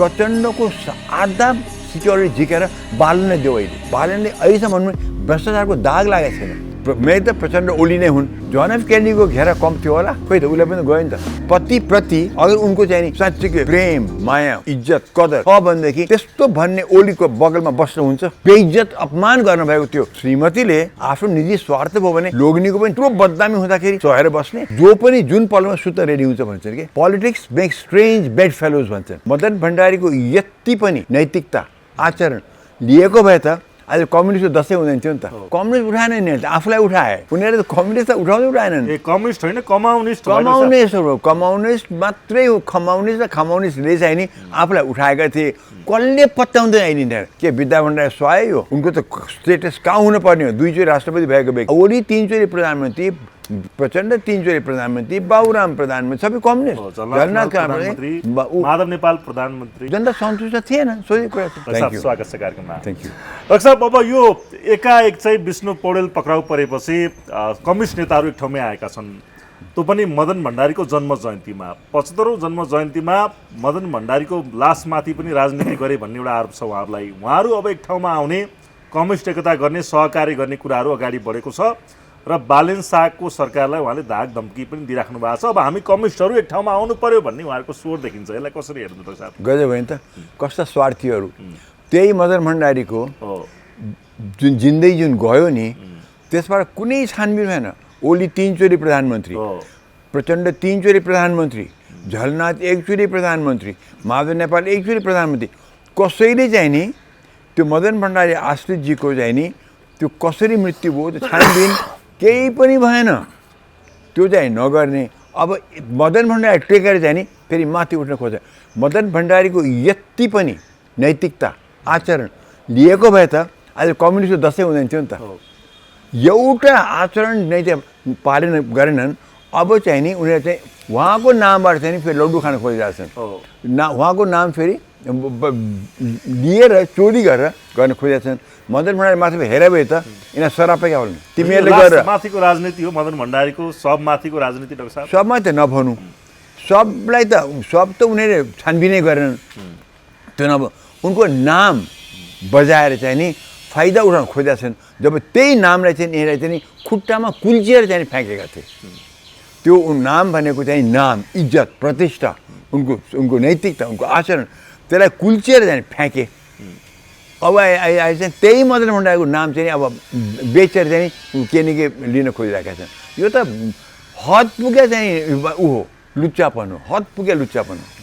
प्रचण्डको आधा सिक्योरिटी झिकेर बालनले देऊ अहिले बालनले अहिलेसम्म भ्रष्टाचारको दाग लागेको छैन मैले त प्रचण्ड ओली नै हुन् जोन एफ केनेडीको घेरा कम थियो होला खोइ त उसले पनि गयो नि त पतिप्रति अगर उनको चाहिँ नि साँच्चै प्रेम माया इज्जत कदर छ भनेदेखि त्यस्तो भन्ने ओलीको बगलमा बस्नुहुन्छ बेइज्जत अपमान गर्न भएको थियो श्रीमतीले आफ्नो निजी स्वार्थ भयो भने लोग्नीको पनि ठुलो बदनामी हुँदाखेरि सहेर बस्ने जो पनि जुन पलमा सुत्न रेडी हुन्छ भन्छन् कि politics make strange bed fellows भन्छन् मदन भण्डारीको यति पनि नैतिकता आचरण लिएको भए त अहिले कम्युनिस्टको दसैँ हुँदैन थियो नि त कम्युनिस्ट उठाएन नि आफूलाई उठाए उनीहरूले त कम्युनिस्ट त उठाउँदै उठाएनन् कम्युनिस्ट होइन कमाउनिस्ट कमाउनिस्ट मात्रै हो खमाउनिस्ट र खमाउनिस्टले चाहिँ नि आफूलाई उठाएका थिए कसले पत्याउँदै आइदिने के विद्या भण्डारी स्वाय हो उनको त स्टेटस कहाँ हुनुपर्ने हो दुईचोटि राष्ट्रपति भएको व्यक्ति ओली तीनचोटि प्रधानमन्त्री प्रचण्ड तीनचोटि प्रधानमन्त्री बाबुराम प्रधानमन्त्री सबै कम्युनिस्ट माधव नेपाल प्रधानमन्त्री जनता सन्तुष्ट थिएन सोही कुरा स्वागत छ कार्यक्रममा थ्याङ्क यू डाक्टर साहब अब यो एकाएक चाहिँ विष्णु पौडेल पक्राउ परेपछि कम्युनिस्ट नेताहरू एक ठाउँमै आएका छन् त्यो पनि मदन भण्डारीको जन्म जयन्तीमा 75औं जन्म जयन्तीमा मदन भण्डारीको लासमाथि पनि राजनीति गरे भन्ने एउटा आरोप छ उहाँहरूलाई उहाँहरू अब एक ठाउँमा आउने कम्युनिस्ट एकता गर्ने सहकारी गर्ने कुराहरू अगाडि बढेको छ र बालेन शाहको सरकारलाई उहाँले धाक धम्की पनि दिइराख्नु भएको छ अब हामी कम्युनिस्टहरू एक ठाउँमा आउनु पर्यो भन्ने उहाँहरूको स्वर देखिन्छ यसलाई कसरी हेर्नु त साहब गजब होइन त कस्ता स्वार्थीहरू त्यही मदन भण्डारीको जुन जिन्दै जुन गयो नि त्यसबाट कुनै छानबिन भएन ओली तीनचोटि प्रधानमन्त्री प्रचण्ड तीनचोटि प्रधानमन्त्री झलनाथ एकचोटि प्रधानमन्त्री माधव नेपाल एकचोटि प्रधानमन्त्री कसैले चाहिँ नि त्यो मदन भण्डारी आश्रितजीको चाहिँ नि त्यो कसरी मृत्यु भयो त्यो छानबिन केही पनि भएन त्यो चाहिँ नगर्ने अब मदन भण्डारी टेकेर चाहिँ नि फेरि माथि उठ्न खोज्छ मदन भण्डारीको यति पनि नैतिकता आचरण लिएको भए त अहिले कम्युनिस्टको दसैँ हुँदैन थियो नि त एउटा आचरण नैतिक पालेन गरेनन् अब चाहिँ नि उनीहरू चाहिँ उहाँको नामबाट चाहिँ नि फेरि लड्डु खान खोजिरहेछन् उहाँको नाम फेरि लिएर चोरी गरेर गर्न खोजिरहेछन् मदन भण्डारी माथि हेरे भए त यिनीहरू सरापै क्या होला तिमीहरूले गरेर माथिको राजनीति हो मदन भण्डारीको सब माथिको राजनीति डाक्टर साहब सबमा त नभनौँ सबलाई त सब त उनीहरूले छानबिनै गरेनन् त्यो नभ उनको नाम बजाएर चाहिँ नि फाइदा उठाउन खोजेका छन् जब त्यही नामलाई चाहिँ यिनीहरूले चाहिँ खुट्टामा कुल्चिएर चाहिँ फ्याँकेका थिए त्यो नाम भनेको चाहिँ नाम इज्जत प्रतिष्ठा उनको नैतिकता उनको आचरण त्यसलाई कुल्चिएर चाहिँ फ्याँके अब अहिले चाहिँ त्यही मदन भण्डारीको नाम चाहिँ अब बेचेर चाहिँ के न के लिन खोजिरहेका छन् यो त हद पुग्या चाहिँ ऊ हो लुच्चापन हो हद पुग्या लुच्चापन हो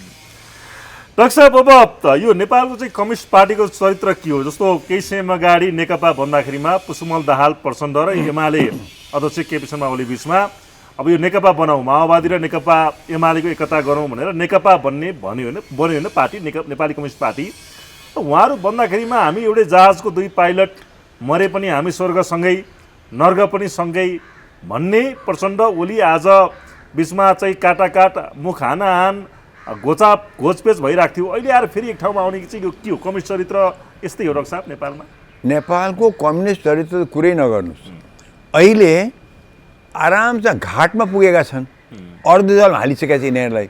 डाक्टर साहब अब यो नेपालको चाहिँ कम्युनिस्ट पार्टीको चरित्र के हो जस्तो केही समय अगाडि नेकपा भन्दाखेरिमा पुष्पकमल दाहाल प्रचण्ड र एमाले अध्यक्ष केपी शर्मा ओली बिचमा अब यो नेकपा बनाऊ माओवादी र नेकपा एमालेको एकता गरौँ भनेर नेकपा बन्यो होइन पार्टी नेपाली कम्युनिस्ट पार्टी उहाँहरू बन्दाखेरिमा हामी एउटै जहाजको दुई पाइलट मरे पनि हामी स्वर्गसँगै नर्ग पनि सँगै भन्ने प्रचण्ड ओली आज बिचमा चाहिँ काटाकाट मुख हानाहान घोचपेच भइरहेको थियो अहिले आएर फेरि एक ठाउँमा आउने चाहिँ यो के हो कम्युनिस्ट चरित्र यस्तै हो डाक्टर साहब नेपालमा नेपालको कम्युनिस्ट चरित्र कुरै नगर्नुहोस् अहिले आरामसँग घाटमा पुगेका छन् अर्धजल हालिसकेका छ यिनीहरूलाई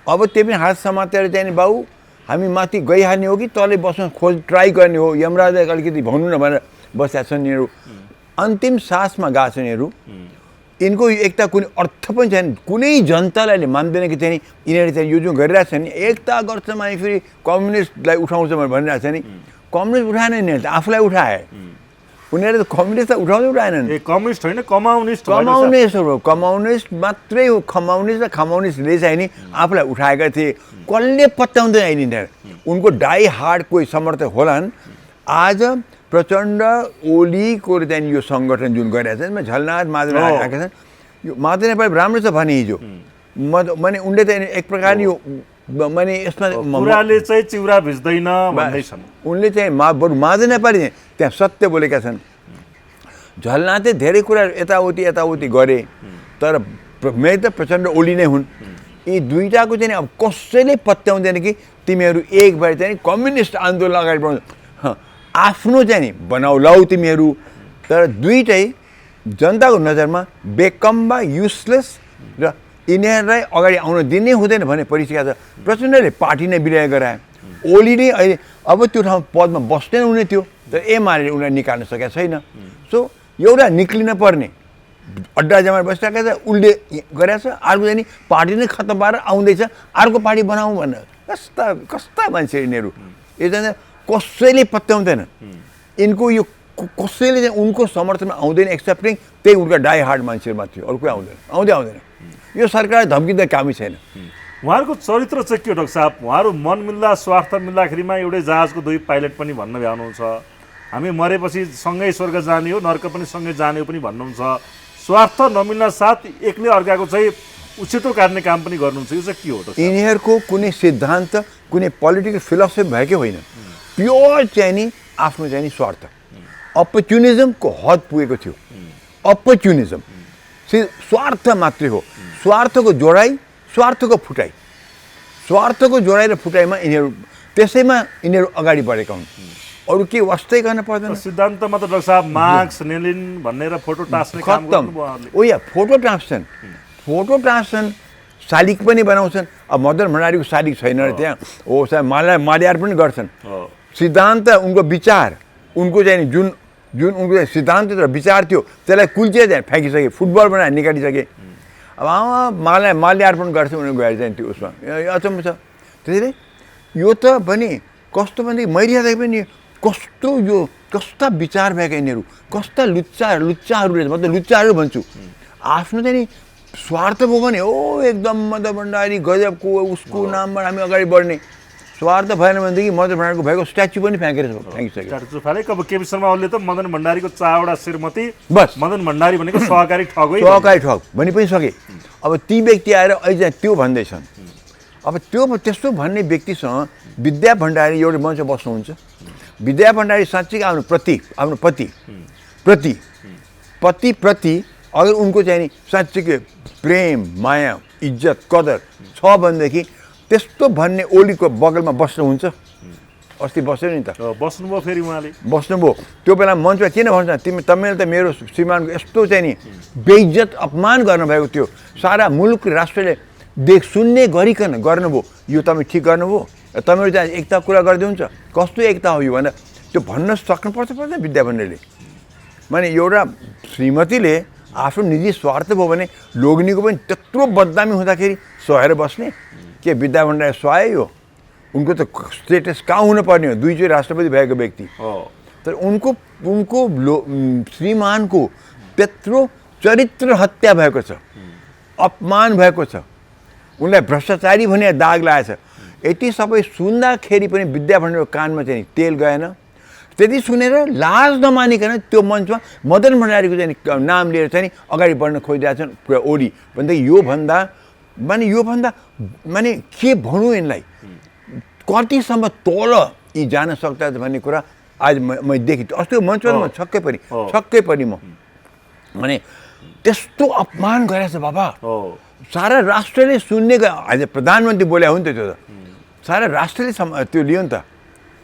अब त्यो पनि हात समातेर चाहिँ बाउ हामी माथि गइहाल्ने हो कि तलै बस्न ट्राई गर्ने हो यमराजलाई अलिकति भन्नु न भनेर बसेका छन् यिनीहरू अन्तिम सासमा गएको छन् यिनीहरू यिनको एकता कुनै अर्थ पनि छैन कुनै जनताले मान्दैन कि चाहिँ यिनीहरूले चाहिँ यो जुन गरिरहेको छ नि एकता गर्छ भने फेरि कम्युनिस्टलाई उठाउँछ भनेर भनिरहेको छ नि कम्युनिस्ट उठाएन नि आफूलाई उठाए उनीहरूले त कम्युनिस्ट त उठाउँदै उठाएनन् कम्युनिस्ट होइन कमाउनिस्ट कमाउनिस्ट मात्रै हो खमाउनिस्ट र खमाउनिस्टले चाहिँ नि आफूलाई उठाएका थिए कसले पत्याउँदै आइदिने उनको डाई हार्ड कोही समर्थक होलान् आज प्रचण्ड ओलीको चाहिँ यो सङ्गठन जुन गरिरहेको छ झलनाथ माधव आएका छन् यो माधव नेपाल राम्रो छ भने हिजो माने उनले चाहिँ एक प्रकारले यो माने यसमा कुराले चाहिँ चिउरा भिज्दैन भन्दै छन् उनले चाहिँ बरु माधव नेपाली त्यहाँ सत्य बोलेका छन् झलनाथले धेरै कुरा यताउति गरे तर मेरो त प्रचण्ड ओली नै हुन् यी दुईटाको चाहिँ अब कसैले पत्याउँदैन कि तिमीहरू एक भएर चाहिँ कम्युनिस्ट आन्दोलन अगाडि बढाउँछ आफ्नो चाहिँ नि बनाउ लाउ तिमीहरू तर दुईटै जनताको नजरमा बेकम्बा युजलेस र यिनीहरूलाई अगाडि आउन दिनै हुँदैन भन्ने परिस्थिति छ प्रचण्डले पार्टी नै विलय गराए ओली नै अहिले अब त्यो ठाउँ पदमा बस्दैन हुने थियो तर एमाले उनीलाई निकाल्न सकेको छैन सो एउटा निक्लिन पर्ने अड्डा जमाएर बसिरहेको छ उसले गरेछ अर्को चाहिँ नि पार्टी नै खत्तम पारेर आउँदैछ अर्को पार्टी बनाऊ भनेर कस्ता मान्छे यिनीहरू यो चाहिँ कसैले पत्याउँदैन यिनको यो कसैले चाहिँ उनको समर्थनमा आउँदैन एक्सेप्टिङ त्यही उनका डाई हार्ड मान्छेहरूमा थियो अरू कोही आउँदैन यो सरकारले धम्किँदा कामै छैन उहाँहरूको चरित्र चाहिँ के हो डाक्टर साहब उहाँहरू मन मिल्दा स्वार्थ मिल्दाखेरिमा एउटै जहाजको दुई पाइलट पनि भन्न भ्याउनुहुन्छ हामी मरेपछि सँगै स्वर्ग जाने हो नर्क पनि सँगै जाने हो पनि भन्नुहुन्छ स्वार्थ नमिल्न साथ एकले अर्काको चाहिँ उछिटो काट्ने काम पनि गर्नुहुन्छ यो चाहिँ के हो डाक्टर यिनीहरूको कुनै सिद्धान्त कुनै पोलिटिकल फिलोसफी भएकै होइन प्योर चाहिँ नि आफ्नो चाहिँ नि स्वार्थ अपर्च्युनिजमको हद पुगेको थियो अपर्च्युनिजम स्वार्थ मात्रै हो स्वार्थको जोडाइ स्वार्थको फुटाइ स्वार्थको जोडाइ र फुटाइमा यिनीहरू त्यसैमा यिनीहरू अगाडि बढेका हुन् अरू के वास्तै गर्न पर्दैन सिद्धान्तमा त डाक्टर साहब मार्क्स लेनिन भनेर फोटो टाँस्ने काम खत्तम ओ या फोटो टाँस्छन् शालिग पनि बनाउँछन् अब मदन भण्डारीको शालिग छैन र त्यहाँ ओ सायद माल्यार पनि गर्छन् सिद्धान्त उनको विचार उनको चाहिँ जुन उनको चाहिँ सिद्धान्त र विचार थियो त्यसलाई कुल्चिएर चाहिँ फ्याँकिसके फुटबल बनाएर निकालिसके अब माल्यार्पण गर्छ उनीहरू गएर चाहिँ त्यो उसमा अचम्म छ त्यसैले यो त भने कस्तो भनेदेखि मैले हेर्दाखेरि पनि कस्तो यो कस्ता विचार भएका यिनीहरू कस्ता लुच्चाहरू रहेछ म त लुच्चाहरू भन्छु आफ्नो चाहिँ नि स्वार्थ भयो भने ओ एकदम मदन भण्डारी गजबको उसको नाममा हामी अगाडि बढ्ने स्वार्थ भएन भनेदेखि मदन भण्डारीको भएको स्ट्याचु पनि फ्याँकिसक्यो अब केपी शर्मा ओलीले त मदन भण्डारीको 4 वटा श्रीमती बस मदन भण्डारी भनेको सहकारी ठग भनि पनि सके अब ती व्यक्ति आएर अहिले चाहिँ त्यो भन्दैछन् अब त्यो त्यस्तो भन्ने व्यक्तिसँग विद्या भण्डारी एउटा मञ्च बस्नुहुन्छ विद्या भण्डारी साँच्चै आफ्नो पतिप्रति अगर उनको चाहिँ नि साँच्चै प्रेम माया इज्जत कदर छ भनेदेखि त्यस्तो भन्ने ओलीको बगलमा बस्नुहुन्छ अस्ति बस्यो नि त बस्नुभयो फेरि उहाँले बस्नुभयो त्यो बेला मञ्चमा किन भन्छ तपाईँले त मेरो श्रीमानको यस्तो चाहिँ नि बेइज्जत अपमान गर्नुभएको थियो सारा मुलुक राष्ट्रले सुन्ने गरिकन गर्नुभयो यो तपाईँ ठिक गर्नुभयो तपाईँहरू चाहिँ एकता कुरा गरिदिनुहुन्छ कस्तो एकता हो यो भनेर त्यो भन्न सक्नुपर्छ पर्दैन विद्या भण्डारीले माने एउटा श्रीमतीले आफ्नो निजी स्वार्थ भयो भने लोग्नीको पनि त्यत्रो बदनामी हुँदाखेरि सहेर बस्ने के विद्या भण्डारी सहाय हो उनको त स्टेटस कहाँ हुनुपर्ने हो दुईचोटि राष्ट्रपति भएको व्यक्ति तर उनको श्रीमानको त्यत्रो चरित्र हत्या भएको छ अपमान भएको छ उनलाई भ्रष्टाचारी भने दाग लागेको छ यति सबै सुन्दाखेरि पनि विद्या भण्डारीको कानमा चाहिँ तेल गएन त्यति सुनेर लाज नमानिकन त्यो मञ्चमा मदन भण्डारीको चाहिँ नाम लिएर चाहिँ अगाडि बढ्न खोजिरहेका छन् ओली भनेदेखि योभन्दा माने के भनौँ यिनलाई कतिसम्म तल यी जान सक्दा भन्ने कुरा आज मैले देखेँ अस्तिको मञ्चमा म छक्कै पनि म माने त्यस्तो अपमान गरेछ बाबा सारा राष्ट्रले सुन्ने आज प्रधानमन्त्री बोल्या हो नि त त्यो त सारा राष्ट्रले त्यो लियो नि त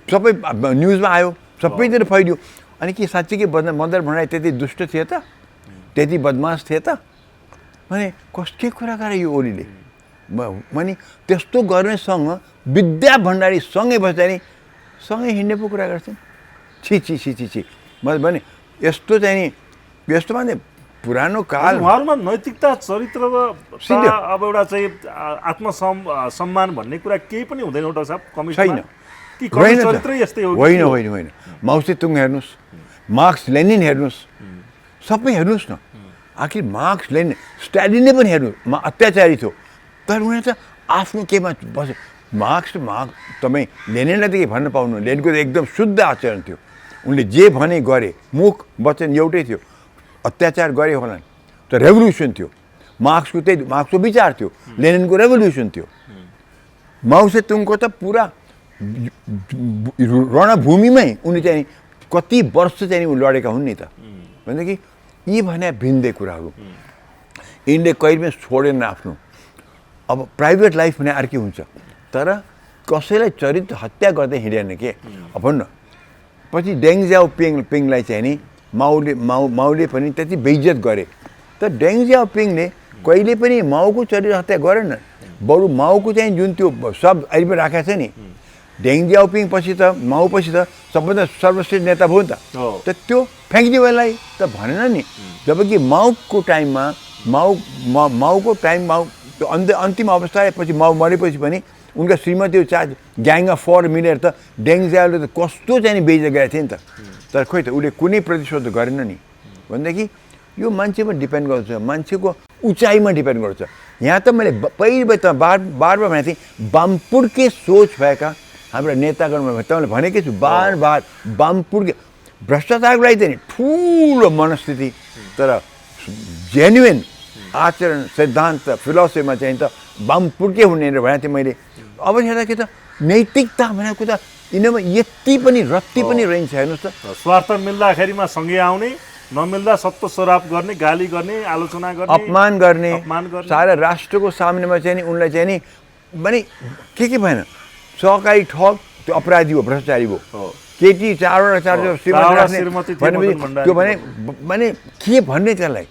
सबै न्युजमा आयो सबैतिर फैलियो अनि के साँच्चै के मदन भण्डारी त्यति दुष्ट थिए त त्यति बदमास थिए त भने के कुरा गरे यो ओलीले भने त्यस्तो गर्नेसँग विद्या भण्डारी सँगै बस्दा नि सँगै हिँड्ने पो कुरा गर्छन् छि मैले भने यस्तो चाहिँ नि यस्तो भने पुरानो काल उहाँहरूमा नैतिकता चरित्र अब एउटा चाहिँ आत्मसम्मान भन्ने कुरा केही पनि हुँदैन डाक्टर साहब छैन चरित्रै यस्तै हो होइन माउसे तुङ हेर्नुहोस् मार्क्स लेनिन हेर्नुहोस् सबै हेर्नुहोस् न आखिर मार्क्स लेनिन स्टालिनले पनि हेर्नु अत्याचारी थियो तर उनीहरू त आफ्नो केमा बस्यो मार्क्स तपाईँ लेनिनलाई त के भन्न पाउनु लेनिनको त एकदम शुद्ध आचरण थियो उनले जे भने गरे मुख वचन एउटै थियो अत्याचार गरे होला त रेभोल्युसन थियो मार्क्सको विचार थियो लेनिनको रेभोल्युसन थियो माउसे तुङको त पुरा रणभूमिमै उनी चाहिँ कति वर्ष चाहिँ उ लडेका हुन् नि त भनेदेखि यी भने भिन्दै कुराहरू यिनले कहिले पनि छोडेन आफ्नो अब प्राइभेट लाइफ भने अर्कै हुन्छ तर कसैलाई चरित्र हत्या गर्दै हिँडेन के भन्नु पछि डेङ ज्याओपिङलाई चाहिँ नि माओले पनि त्यति बेइज्जत गरे तर डेङ ज्याओपिङले कहिले पनि माओको चरित्र हत्या गरेन बरु माओको चाहिँ जुन त्यो शब्द अहिले पनि राखेको छ नि डेङ जियाओपिङ पछि त माओ पछि त सबभन्दा सर्वश्रेष्ठ नेता भयो नि त त त्यो फ्याँकिदियो यसलाई त भनेन नि जबकि माओको टाइममा माओको टाइम माओ त्यो अन्तिम अवस्था पछि माओ मरेपछि पनि उनका श्रीमती ग्याङ अफ फोर मिलेर त डेङ जियाओले त कस्तो चाहिँ बेइज्जत गरेको थियो नि त तर खोइ त उसले कुनै प्रतिशोध गरेन नि भनेदेखि यो मान्छेमा डिपेन्ड गर्छ मान्छेको उचाइमा डिपेन्ड गर्छ यहाँ त मैले पहिले त बार भनेको थिएँ वामपुर्के सोच भएका हाम्रा नेतागणमा तपाईँले भनेकै छु बार वामपुर्के भ्रष्टाचारको लागि चाहिँ नि ठुलो मनस्थिति तर जेन्युन आचरण सिद्धान्त फिलोसफीमा चाहिँ त वामपुर्के हुने भनेको थिएँ मैले अब हेर्दाखेरि त नैतिकता भनेको त यिनीमा यति पनि रत्ती पनि रहन्छ हेर्नुहोस् त स्वार्थ मिल्दाखेरिमा सँगै आउने नमिल्दा सत्तो सराप गर्ने गाली गर्ने आलोचना गर्ने अपमान गर्ने सारा राष्ट्रको सामनेमा चाहिँ नि उनलाई चाहिँ नि भने के भएन सहकारी ठग त्यो अपराधी हो भ्रष्टाचारी हो केटी चारवटा त्यो भने के भन्ने त्यसलाई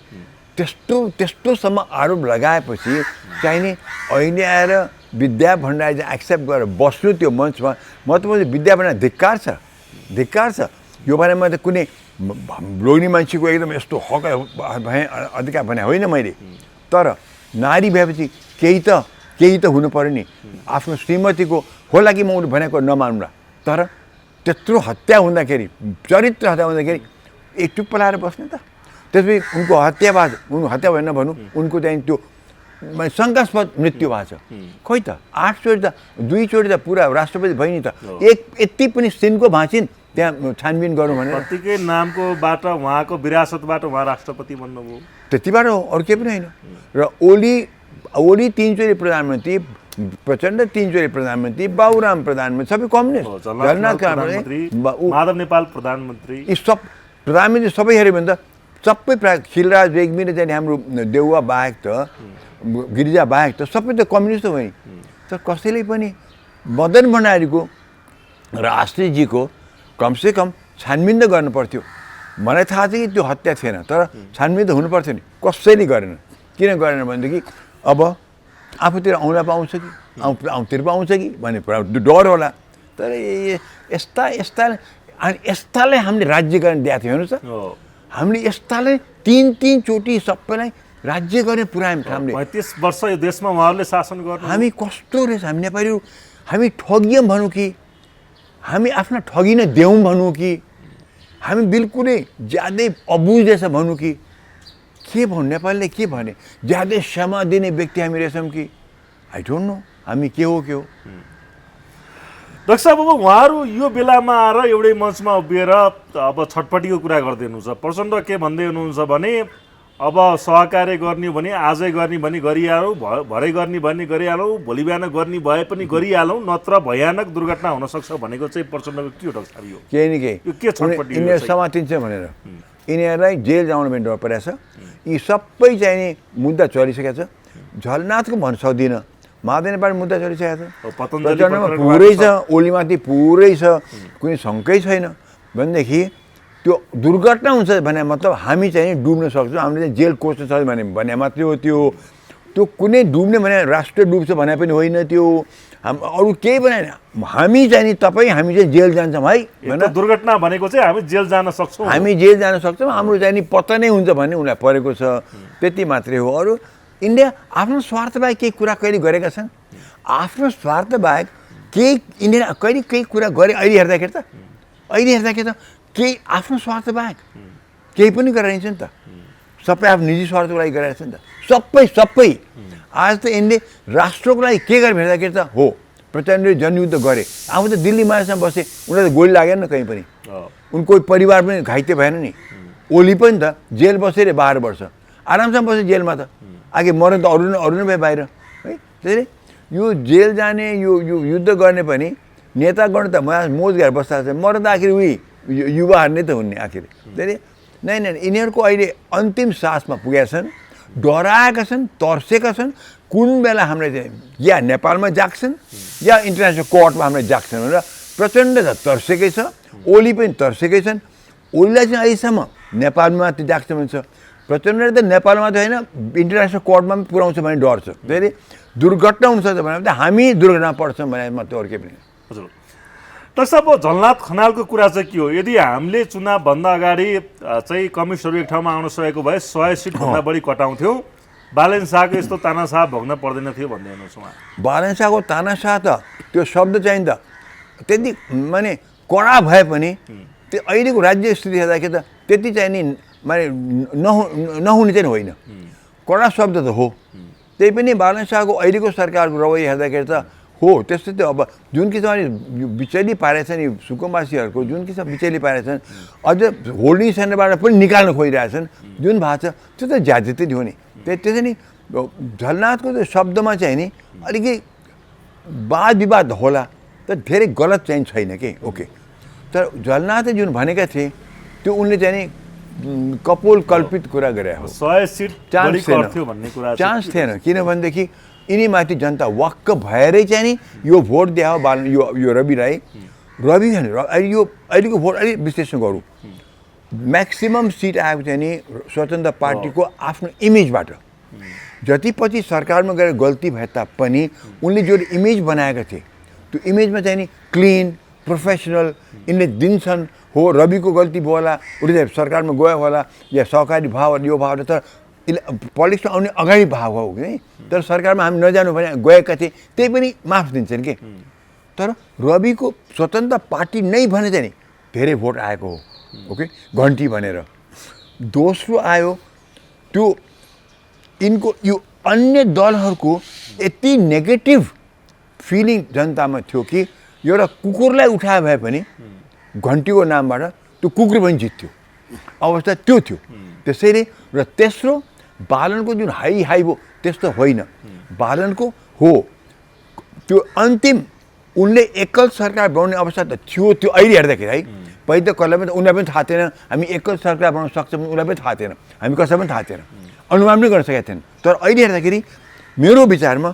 त्यस्तोसम्म आरोप लगाएपछि चाहिँ नि अहिले आएर विद्या भण्डारी चाहिँ एक्सेप्ट गरेर बस्नु त्यो मञ्चमा म त विद्या भण्डारी धिक्कार छ यो बारेमा त कुनै लोग्ने मान्छेको एकदम यस्तो हक भए अधिकार भने होइन मैले तर नारी भएपछि केही त हुनु पऱ्यो नि आफ्नो श्रीमतीको होला कि म उनले भनेको नमान्ला तर त्यत्रो हत्या हुँदाखेरि चरित्र हत्या हुँदाखेरि एक चुप्प लाएर बस्ने त त्यसपछि उनको हत्या भएन भनौँ उनको चाहिँ त्यो शङ्कास्पद मृत्यु भएको छ खोइ त 8 चोटि त 2 चोटि त पुरा राष्ट्रपति भयो नि त यति पनि सिनको भाँचिन् त्यहाँ छानबिन गरौँ भनेर कतिकै नामकोबाट उहाँको विरासतबाट उहाँ राष्ट्रपति बन्नुभयो त्यतिबाट अरू केही पनि होइन र ओली 3 चोटि प्रधानमन्त्री प्रचण्ड 3 चोटि प्रधानमन्त्री बाबुराम प्रधानमन्त्री सबै कम्युनिस्ट माधव नेपाल प्रधानमन्त्री यी सब प्रधानमन्त्री सबै हेऱ्यो भने त सबै प्राय खिलराज रेग्मी चाहिँ हाम्रो देउवा बाहेक त गिरिजा बाहेक त सबै त कम्युनिस्ट हो नि तर कसैले पनि मदन भण्डारीको र आश्रयजीको कमसेकम छानबिन त गर्नु पर्थ्यो मलाई थाहा छ कि त्यो हत्या थिएन तर छानबिन त हुनु पर्थ्यो नि कसैले गरेन किन गरेन भनेदेखि अब आफूतिर आउन पाउँछ कि आउँतिर पाउँछ कि भन्ने डर होला तर यस्तालाई हामीले राज्य गर्न दिएको थियो हेर्नुहोस् त हामीले यस्तालाई 3 चोटि सबैलाई राज्य गर्ने पुऱ्यायौँ हामीले 35 वर्ष यो देशमा उहाँहरूले शासन गर्नु हामी कस्तो रहेछ हामी नेपालीहरू हामी ठगियौँ भनौँ कि हामी आफ्ना ठगिन देऊँ भनौँ कि हामी बिल्कुलै ज्यादै अबुझेछ भनौँ कि के भन्नु नेपालीले के भने ज्यादै क्षमा दिने व्यक्ति हामी रहेछौँ कि आई डोन्ट नो हामी के हो डाक्टर साहब अब उहाँहरू यो बेलामा आएर एउटै मञ्चमा उभिएर अब छटपट्टिको कुरा गर्दै हुनुहुन्छ प्रचण्ड के भन्दै हुनुहुन्छ भने अब सहकार्य गर्ने भने आजै गर्ने भने गरिहालौँ भरे गर्ने भने गरिहालौँ भोलि बिहान गर्ने भए पनि गरिहालौँ नत्र भयानक दुर्घटना हुनसक्छ भनेको चाहिँ प्रचण्डको के हो डाक्टर साहब यो केही न केही यो के छटपट्टि यिनीहरू समातिन्छ भनेर यिनीहरूलाई जेल जानु पनि डर परेको छ यी सबै चाहिँ नि मुद्दा चलिसकेको छ झलनाथको भन्न सक्दिनँ माधव नेपाल मुद्दा चलिसकेको छ प्रचण्डमा पुरै छ ओलीमाथि पुरै छ कुनै शङ्कै छैन भनेदेखि त्यो दुर्घटना हुन्छ भने मतलब हामी चाहिँ डुब्न सक्छौँ हामीले चाहिँ जेल कोच्न सक्छ भने मात्रै हो त्यो कुनै डुब्ने भने राष्ट्र डुब्छ भने पनि होइन त्यो अरू केही पनि होइन हामी चाहिँ नि हामी चाहिँ जेल जान्छौँ है होइन दुर्घटना भनेको चाहिँ हामी जेल जान सक्छौँ हामी जेल जान सक्छौँ हाम्रो चाहिँ नि पतनै हुन्छ भन्ने उसलाई परेको छ त्यति मात्रै हो अरू इन्डिया आफ्नो स्वार्थ बाहेक केही कुरा कहिले गरेका छन् आफ्नो स्वार्थ बाहेक केही इन्डिया कहिले केही कुरा गरे अहिले हेर्दाखेरि त केही आफ्नो स्वार्थ बाहेक केही पनि गराइन्छ नि त सबै आफ्नो निजी स्वार्थको लागि गराएको छ नि त सबै आज त यिनले राष्ट्रको लागि के गरे हेर्दाखेरि त हो प्रचण्डले जनयुद्ध गरे आफू त दिल्ली मायासँग बसे उनीलाई त गोली लागेन कहीँ पनि उनको परिवार पनि घाइते भएन नि ओली पनि त जेल बसेर 12 वर्ष आरामसँग बसे जेलमा त आगे मर्न त अरू नै भए बाहिर है त्यसैले यो जेल जाने यो युद्ध गर्ने पनि नेता गर्न त मोज गरेर बस्दा छ मर्न त आखिर युवाहरू नै त हुने आखिर त्यसैले नै यिनीहरूको अहिले अन्तिम सासमा पुगेका छन् डराएका छन् तर्सेका छन् कुन बेला हामीले चाहिँ या नेपालमा जाग्छन् या इन्टरनेसनल कोर्टमा हामीले जाग्छन् भनेर प्रचण्ड त तर्सेकै छ ओली पनि तर्सेकै छन् ओलीलाई चाहिँ अहिलेसम्म नेपालमा त जाग्छ भन्छ प्रचण्डले त नेपालमा त होइन इन्टरनेसनल कोर्टमा पनि पुऱ्याउँछ भन्ने डर छ त्यसैले दुर्घटना हुन्छ भने हामी दुर्घटना पर्छौँ भने मात्रै अरू केही पनि हजुर तसर्थ झलनाथ खनालको कुरा चाहिँ के हो, यदि हामीले चुनावभन्दा अगाडि चाहिँ कम्युनिस्टहरू एक ठाउँमा आउन सकेको भए 100 सिटभन्दा बढी कटाउँथ्यौँ, बालेन शाहको यस्तो तानाशाह भोग्न पर्दैन थियो भन्दै हुनुहुन्छ उहाँ। बालेन शाहको तानाशाह त त्यो शब्द चाहिँ त त्यति माने कडा भए पनि त्यो अहिलेको राज्य स्थिति हेर्दाखेरि त त्यति चाहिँ नि माने नहुने चाहिँ होइन, कडा शब्द त हो। त्यही पनि बालेन शाहको अहिलेको सरकारको रवैया हेर्दाखेरि त हो त्यस्तै त्यो। अब जुन किसिमले बिचैली पारेछन् नि सुकुम्बासीहरूको, जुन किसिम बिचैली पारेछन्, अझ होल्डिङ सेन्टरबाट पनि निकाल्न खोजिरहेछन् जुन भएको छ, त्यो त ज्यादती हो नि। त्यसै नि झलनाथको त्यो शब्दमा चाहिँ नि अलिकति वाद विवाद होला, तर धेरै गलत चाहिँ छैन कि ओके। तर झलनाथले जुन भनेका थिए त्यो उनले चाहिँ नि कपोल कल्पित कुरा गरे हो। 100 सिट बढी गर्थ्यो भन्ने कुरा चान्स थिएन, किनभनेदेखि यिनीमाथि जनता वाक्क भएरै चाहिँ नि यो भोट दियो यो रवि राई होइन। यो अहिलेको भोट अलिक विश्लेषण गरौँ, म्याक्सिमम सिट आएको चाहिँ नि स्वतन्त्र पार्टीको आफ्नो इमेजबाट। जति पछि सरकारमा गएर गल्ती भए तापनि उनले जो इमेज बनाएका थिए त्यो इमेजमा चाहिँ नि क्लिन प्रोफेसनल यिनले दिन्छन्। हो रविको गल्ती भयो होला, उसले सरकारमा गयो होला या सहकारी भाव यो भाव, तर पोलिटिक्समा आउने अगाडि भाव हो कि, तर सरकारमा हामी नजानु भने गएका थिए त्यही पनि माफ दिन्छन् कि। तर रविको स्वतन्त्र पार्टी नै भने चाहिँ नि धेरै भोट आएको हो ओके, घन्टी भनेर। दोस्रो आयो त्यो यिनको यो अन्य दलहरूको यति नेगेटिभ फिलिङ जनतामा थियो कि एउटा कुकुरलाई उठाए भए पनि घन्टीको नामबाट त्यो कुकुर पनि जित्थ्यो, अवस्था त्यो थियो। त्यसैले र तेस्रो बालनको जुन हाई भयो त्यस्तो होइन, बालनको हो त्यो अन्तिम उनले एकल सरकार बनाउने अवस्था त थियो। त्यो अहिले हेर्दाखेरि है, पहिला त कसलाई पनि उनलाई पनि थाहा थिएन हामी एकल सरकार बनाउन सक्छौँ, उनलाई पनि थाहा थिएन, हामी कसैलाई पनि थाहा थिएन, अनुमान पनि गर्न सकेका थिएन। तर अहिले हेर्दाखेरि मेरो विचारमा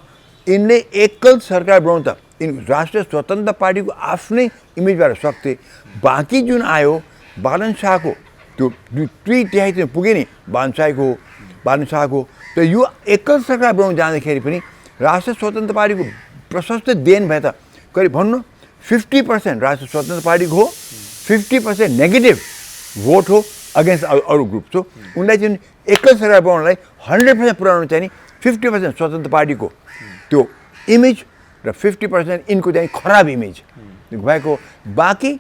यिनले एकल सरकार बनाउनु त राष्ट्रिय स्वतन्त्र पार्टीको आफ्नै इमेजबाट सक्थे। बाँकी जुन आयो बालन शाहको त्यो 3/3 पुगे नि बालन शाहको, त यो एकल सरकार बनाउन जाँदाखेरि पनि राष्ट्रिय स्वतन्त्र पार्टीको प्रशस्त देन भए त करिब भन्नु 50% राष्ट्रिय स्वतन्त्र पार्टीको हो, 50% नेगेटिभ भोट हो अगेन्स्ट अरू ग्रुप। सो उनलाई चाहिँ एकल सरकार बनाउनलाई 100% पुऱ्याउनु चाहिँ नि 50% स्वतन्त्र पार्टीको त्यो इमेज र 50% यिनको चाहिँ खराब इमेज भएको, बाँकी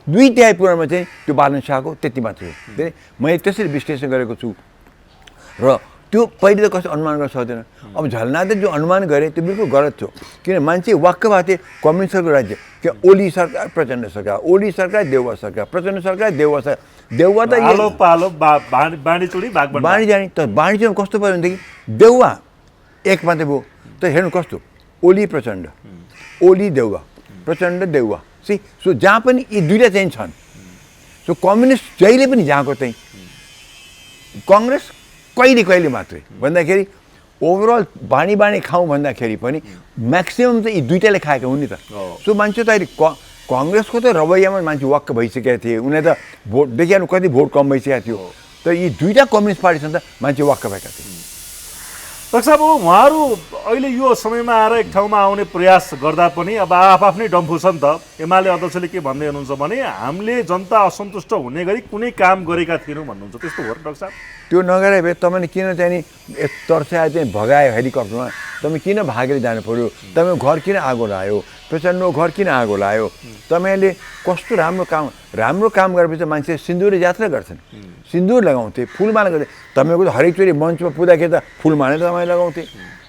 2/3 पुऱ्याउनमा चाहिँ त्यो बालन शाहको त्यति मात्र हो। मैले त्यसरी विश्लेषण गरेको छु र त्यो पहिले त कसै अनुमान गर्न सक्दैन। अब झलनाथले जो अनुमान गरे त्यो बिल्कुल गलत थियो, किन मान्छे वाक्क भएको थियो कम्युनिस्टको राज्य कि ओली सरकार प्रचण्ड सरकार, ओली सरकार देउवा सरकार, प्रचण्ड सरकार देउवा सरकार। देउवा त बाँडी जाने, त बाँडी चाहिँ कस्तो पऱ्यो भनेदेखि देउवा एक मात्रै भयो, त हेर्नु कस्तो ओली प्रचण्ड, ओली देउवा, प्रचण्ड देउवा। सो जहाँ पनि यी दुईवटा चाहिँ छन्। सो कम्युनिस्ट जहिले पनि जहाँको चाहिँ कङ्ग्रेस कहिले मात्रै भन्दाखेरि ओभरअल बाँडी खाउँ भन्दाखेरि पनि म्याक्सिमम चाहिँ यी दुईटाले खाएका हुन् नि त। सो मान्छे त अहिले कङ्ग्रेसको त रवैयामा मान्छे वाक्क भइसकेका थिए, उनीहरू त भोट देखिहाल्नु कति भोट कम भइसकेको थियो, तर यी दुईवटा कम्युनिस्ट पार्टीसँग त मान्छे वाक्क भएका थिए। डाक्टर साहब उहाँहरू अहिले यो समयमा आएर एक ठाउँमा आउने प्रयास गर्दा पनि अब आफ्नै डम्फु छ नि त। एमाले अध्यक्षले के भन्दै हुनुहुन्छ भने हामीले जनता असन्तुष्ट हुने गरी कुनै काम गरेका थिएनौँ भन्नुहुन्छ, त्यस्तो हो र डाक्टर साहब? त्यो नगरे भए तपाईँले किन चाहिँ नि तर्स्याए चाहिँ भगायो हेलिकप्टरमा, तपाईँ किन भागेर जानु पऱ्यो, तपाईँ घर किन आगो लायो, प्रचण्डको घर किन आगो लायो, तपाईँले कस्तो राम्रो काम गरेपछि मान्छे सिन्दुर यात्रा गर्छन्, सिन्दुर लगाउँथे, फुलमाला गर्थे। तपाईँको त हरेकचोटि मञ्चमा पुग्दाखेरि त फुलमाला तपाईँ लगाउँथे,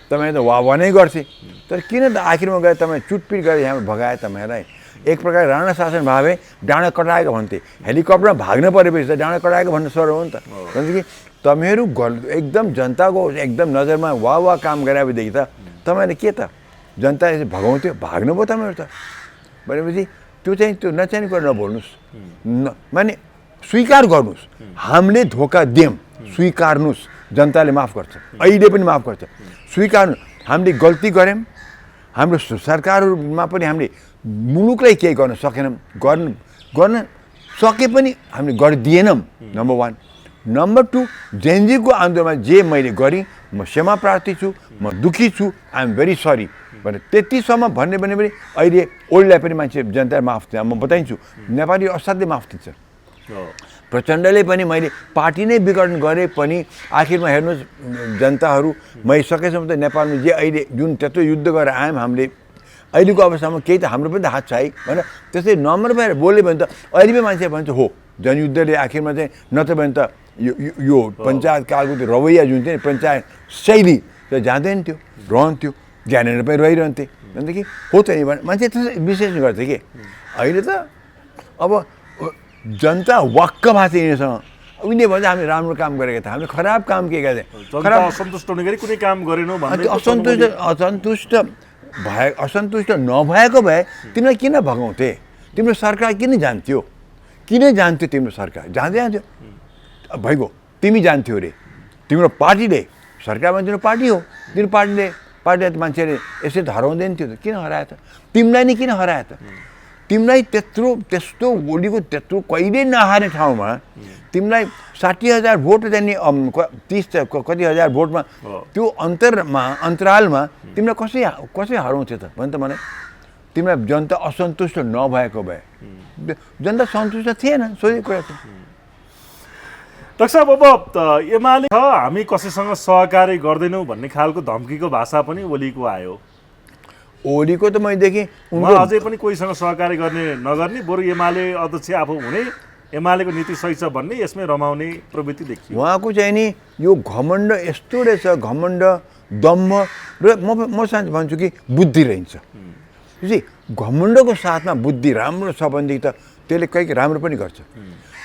तपाईँ त वाह नै गर्थे, तर किन त आखिरमा गएर तपाईँ चुटपिट गरेर यहाँ भगाए तपाईँलाई? एक प्रकार राणा शासन भावे डाँडा कटाएको भन्थे, हेलिकप्टरमा भाग्न परेपछि त डाँडा कटाएको भन्ने स्वर हो नि त। भनेपछि तपाईँहरू एकदम जनताको एकदम नजरमा वाह काम गराएदेखि त तपाईँले के त जनता यसरी भगाउँथ्यो, भाग्नु भयो तपाईँहरू त। भनेपछि त्यो चाहिँ त्यो नचाहिने कुरा नबोल्नुहोस्, माने स्वीकार गर्नुहोस्, हामीले धोका दियौँ स्वीकार्नुहोस्, जनताले माफ गर्छ, अहिले पनि माफ गर्छ, स्वीकार्नु। हामीले गल्ती गऱ्यौँ, हाम्रो सरकारहरूमा पनि हामीले मुलुकलाई केही गर्न सकेनौँ, गर्न सके पनि हामीले गरिदिएनौँ, नम्बर 1। नम्बर 2 जेनजीको आन्दोलनमा जे मैले गरेँ म क्षमा प्रार्थी छु, म दुःखी छु, आई एम भेरी सरी। भने त्यतिसम्म भन्ने भने पनि अहिले ओल्डलाई पनि मान्छे जनताले माफ दिन्छ। म बताइन्छु नेपाली असाध्यै माफ दिन्छ। प्रचण्डले पनि मैले पार्टी नै विघटन गरे पनि आखिरमा हेर्नुहोस् जनताहरू मैले सकेसम्म त नेपालमा जे अहिले जुन त्यत्रो युद्ध गरेर आयौँ हामीले अहिलेको अवस्थामा केही त हाम्रो पनि त हात छ है होइन। त्यसै नम्र भएर बोल्यो भने त अहिले पनि मान्छे भन्छ हो जनयुद्धले आखिरमा चाहिँ नत्र भने त यो पञ्चायत कालको त्यो रवैया जुन थियो नि पञ्चायत शैली त जाँदैन थियो रहन्थ्यो ज्ञानेर पनि रहिरहन्थे भनेदेखि हो त नि मान्छे त्यसै विश्लेषण गर्थ्यो कि अहिले त अब जनता वाक्क भएको छ यिनीसँग उनीले भन्छ हामीले राम्रो काम गरेका थियौँ हामीले खराब काम के गरेको खराब असन्तुष्ट हुने गरी कुनै काम गरेनौँ भन्दै असन्तुष्ट नभएको भए तिमीलाई किन भगाउँथे तिम्रो सरकार किन जान्थ्यो तिम्रो सरकार जान्थ्यो भइगयो तिमी जान्थ्यौ अरे तिम्रो पार्टीले सरकारमा तिम्रो पार्टी हो तिम्रो पार्टीले त मान्छेले यसरी त हराउँदैन थियो त किन हरायो त तिमीलाई नै किन हरायो त तिमीलाई त्यस्तो ओलीको त्यत्रो कहिले नहार्ने ठाउँमा तिमीलाई 60,000 भोट जाने 30 कति हजार भोटमा त्यो अन्तरालमा तिमीलाई कसै हराउँथ्यो त भन त मलाई तिमीलाई जनता असन्तुष्ट नभएको भए जनता सन्तुष्ट थिएन सोही कुरा छ। डाक्टर साहब अब एमाले हामी कसैसँग सहकारी गर्दैनौँ भन्ने खालको धम्कीको भाषा पनि ओलीको आयो। ओलीको त मैले देखेँ अझै पनि कोहीसँग सहकारी नगर्ने बरु एमाले अध्यक्ष आफू हुने एमालेको नीति सही छ भन्ने यसमै रमाउने प्रवृत्ति देखियो। उहाँको चाहिँ नि यो घमण्ड यस्तो रहेछ घमण्ड दम्भ र म साँच्चै भन्छु कि बुद्धि रहन्छ। घमण्डको साथमा बुद्धि राम्रो छ भनेदेखि त त्यसले कहीँ राम्रो पनि गर्छ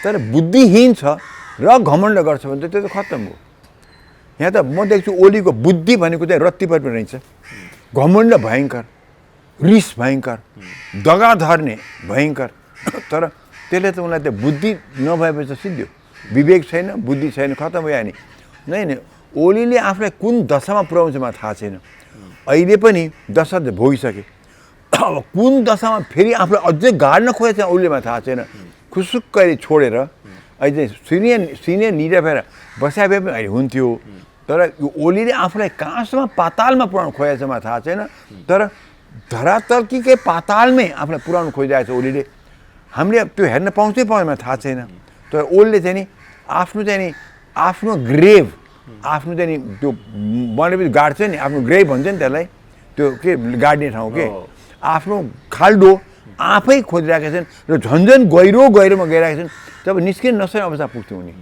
तर बुद्धिहीन छ र घमण्ड गर्छ भने त त्यो त खत्तम हो। यहाँ त म देख्छु ओलीको बुद्धि भनेको चाहिँ रत्तिभर पनि रहन्छ घमण्ड भयङ्कर रिस भयङ्कर दगा धर्ने भयङ्कर तर त्यसले त उनलाई त बुद्धि नभएपछि त सिद्धियो विवेक छैन बुद्धि छैन खत्तम भयो नि नै ओलीले आफूलाई कुन दशामा पुर्याउँछ मलाई थाहा छैन अहिले पनि दशा त भोगिसके अब कुन दशामा फेरि आफूलाई अझै गाड्न खोजेको छ ओलीले मलाई थाहा छैन खुसुक्कले छोडेर अहिले सिनियर लिडर भएर बसाए भए पनि अहिले हुन्थ्यो तर यो ओलीले आफूलाई कहाँसम्म पातालमा पुर्याउनु खोजेको छ मलाई थाहा छैन तर धरातलकै पातालमै आफूलाई पुर्याउनु खोजिरहेको छ ओलीले हामीले त्यो हेर्न पाउँछै पाउँदैन थाहा छैन तर ओलीले चाहिँ नि आफ्नो ग्रेभ आफ्नो चाहिँ नि त्यो मरेपछि गाड्छ नि आफ्नो ग्रेभ भन्छ नि त्यसलाई त्यो के गाड्ने ठाउँ के आफ्नो खाल्डो आफै खोजिरहेका छन् र झन्झन गहिरोमा गइरहेका छन् तब निस्किन नसक्ने अवस्था पुग्थ्यो उनी।